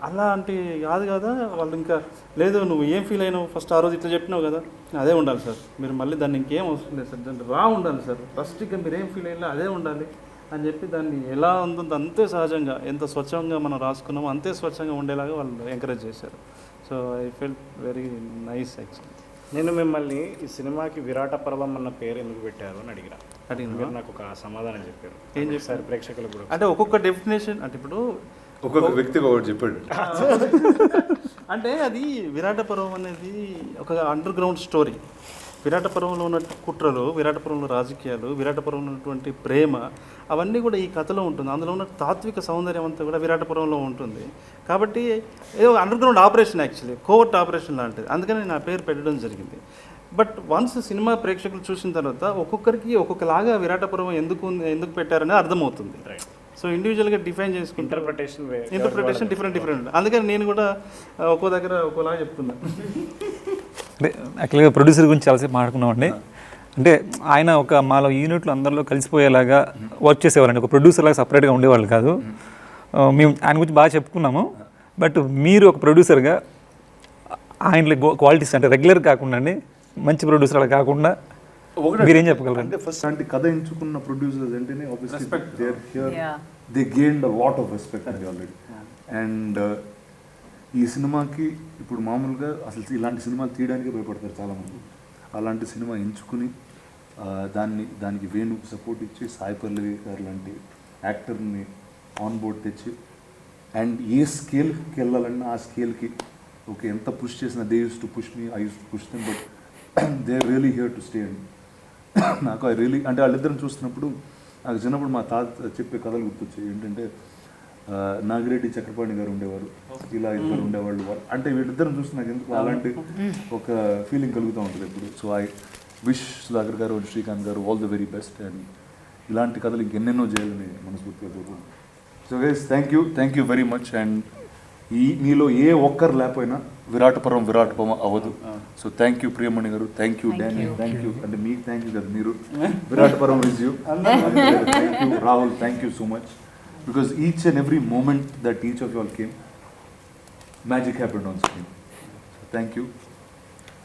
B: అలాంటి కాదు కదా వాళ్ళు. ఇంకా లేదు నువ్వు ఏం ఫీల్ అయినావు ఫస్ట్ ఆ రోజు ఇట్లా చెప్పినావు కదా, అదే ఉండాలి సార్, మీరు మళ్ళీ దాన్ని ఇంకేం అవసరం లేదు సార్, దాన్ని రా ఉండాలి సార్, ఫస్ట్ ఇక మీరు ఏం ఫీల్ అయినా అదే ఉండాలి అని చెప్పి దాన్ని ఎలా ఉంటుందో అంతే సహజంగా, ఎంత స్వచ్ఛంగా మనం రాసుకున్నామో అంతే స్వచ్ఛంగా ఉండేలాగా వాళ్ళు ఎంకరేజ్ చేశారు. So I felt very nice actually.
A: నేను మిమ్మల్ని ఈ సినిమాకి విరాట పర్వం అన్న పేరు ఎందుకు పెట్టారు అని అడిగిన మీరు నాకు ఒక సమాధానం చెప్పారు.
B: ఏం చెప్పారు
A: ప్రేక్షకులకు కూడా?
B: అంటే ఒక్కొక్క డెఫినేషన్, అంటే ఇప్పుడు
F: ఒక్కొక్క వ్యక్తికి ఒకటి చెప్పాడు.
B: అంటే అది విరాటపర్వం అనేది ఒక అండర్ గ్రౌండ్ స్టోరీ. విరాటపర్వంలో ఉన్న కుట్రలు, విరాటపర్వంలో రాజకీయాలు, విరాటపర్వంలో ఉన్నటువంటి ప్రేమ అవన్నీ కూడా ఈ కథలో ఉంటుంది. అందులో ఉన్న తాత్విక సౌందర్యం అంతా కూడా విరాటపర్వంలో ఉంటుంది. కాబట్టి ఏదో under ground operation, actually covert operation లాంటిది. అందుకని నా పేరు పెట్టడం జరిగింది. బట్ వన్స్ సినిమా ప్రేక్షకులు చూసిన తర్వాత ఒక్కొక్కరికి ఒక్కొక్కలాగా విరాటపర్వం ఎందుకు పెట్టారనేది అర్థమవుతుంది. సో ఇండివిజువల్గా డిఫైన్ చేసుకుంటే ఇంటర్ప్రిటేషన్ డిఫరెంట్. అందుకని నేను కూడా ఒక్కో దగ్గర ఒక్కోలాగా చెప్తున్నాను.
E: అంటే యాక్చువల్గా ప్రొడ్యూసర్ గురించి చాలాసేపు మాట్లాడుకున్నామండి. అంటే ఆయన ఒక మాలో యూనిట్లు అందరిలో కలిసిపోయేలాగా వర్క్ చేసేవాళ్ళండి. ఒక ప్రొడ్యూసర్ లాగా సపరేట్గా ఉండేవాళ్ళు కాదు. మేము ఆయన గురించి బాగా చెప్పుకున్నాము. బట్ మీరు ఒక ప్రొడ్యూసర్గా ఆయనలో క్వాలిటీస్ అంటే రెగ్యులర్ కాకుండా అండి, మంచి ప్రొడ్యూసర్ అలా కాకుండా మీరేం చెప్పగలరు?
F: అంటే ఫస్ట్ అంటే కథ ఎంచుకున్న ప్రొడ్యూసర్స్ అంటేనే they gained a lot of respect అండి ఆల్రెడీ. అండ్ ఈ సినిమాకి ఇప్పుడు మామూలుగా అసలు ఇలాంటి సినిమాలు తీయడానికి భయపడతారు చాలామంది. అలాంటి సినిమా ఎంచుకుని దానికి వేణు సపోర్ట్ ఇచ్చి సాయి పల్లవి గారు లాంటి యాక్టర్ని ఆన్ బోర్డ్ తెచ్చి అండ్ ఏ స్కేల్కి వెళ్ళాలన్నా ఆ స్కేల్కి ఓకే ఎంత పుష్ చేసినా they use to push me, I use to push them, but they are really here to stay అండి. నాకు ఐ రియలీ అంటే వాళ్ళిద్దరిని చూస్తున్నప్పుడు నాకు చిన్నప్పుడు మా తాత చెప్పే కథలు గుర్తొచ్చాయి. ఏంటంటే నాగిరెడ్డి చక్రపాణి గారు ఉండేవారు, ఇలా ఇద్దరు ఉండేవాళ్ళు. అంటే వీళ్ళిద్దరిని చూస్తే నాకు ఎందుకు అలాంటి ఒక ఫీలింగ్ కలుగుతూ ఉంటుంది ఎప్పుడు. సో ఐ విష్ సుధాకర్ గారు అండ్ శ్రీకాంత్ గారు all the very best. And ఇలాంటి కథలు ఇంకెన్నెన్నో చేయాలని మనస్ఫూర్తిగా కోరుకుంటున్నాను. So guys thank you very much. And మీలో ఏ ఒక్కరు లేకపోయినా విరాటపర్వం అవ్వదు. సో థ్యాంక్ యూ ప్రియమణి గారు, thank you Danny, thank you అంటే మీకు థ్యాంక్ యూ కదా, మీరు Virataparvam is you. Thank you Rahul, thank you so much. Because each and every moment that each of you all came, magic happened on screen. So thank you.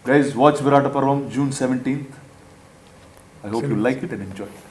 F: Guys, watch Virataparvam June 17th. I hope you like it and enjoy it.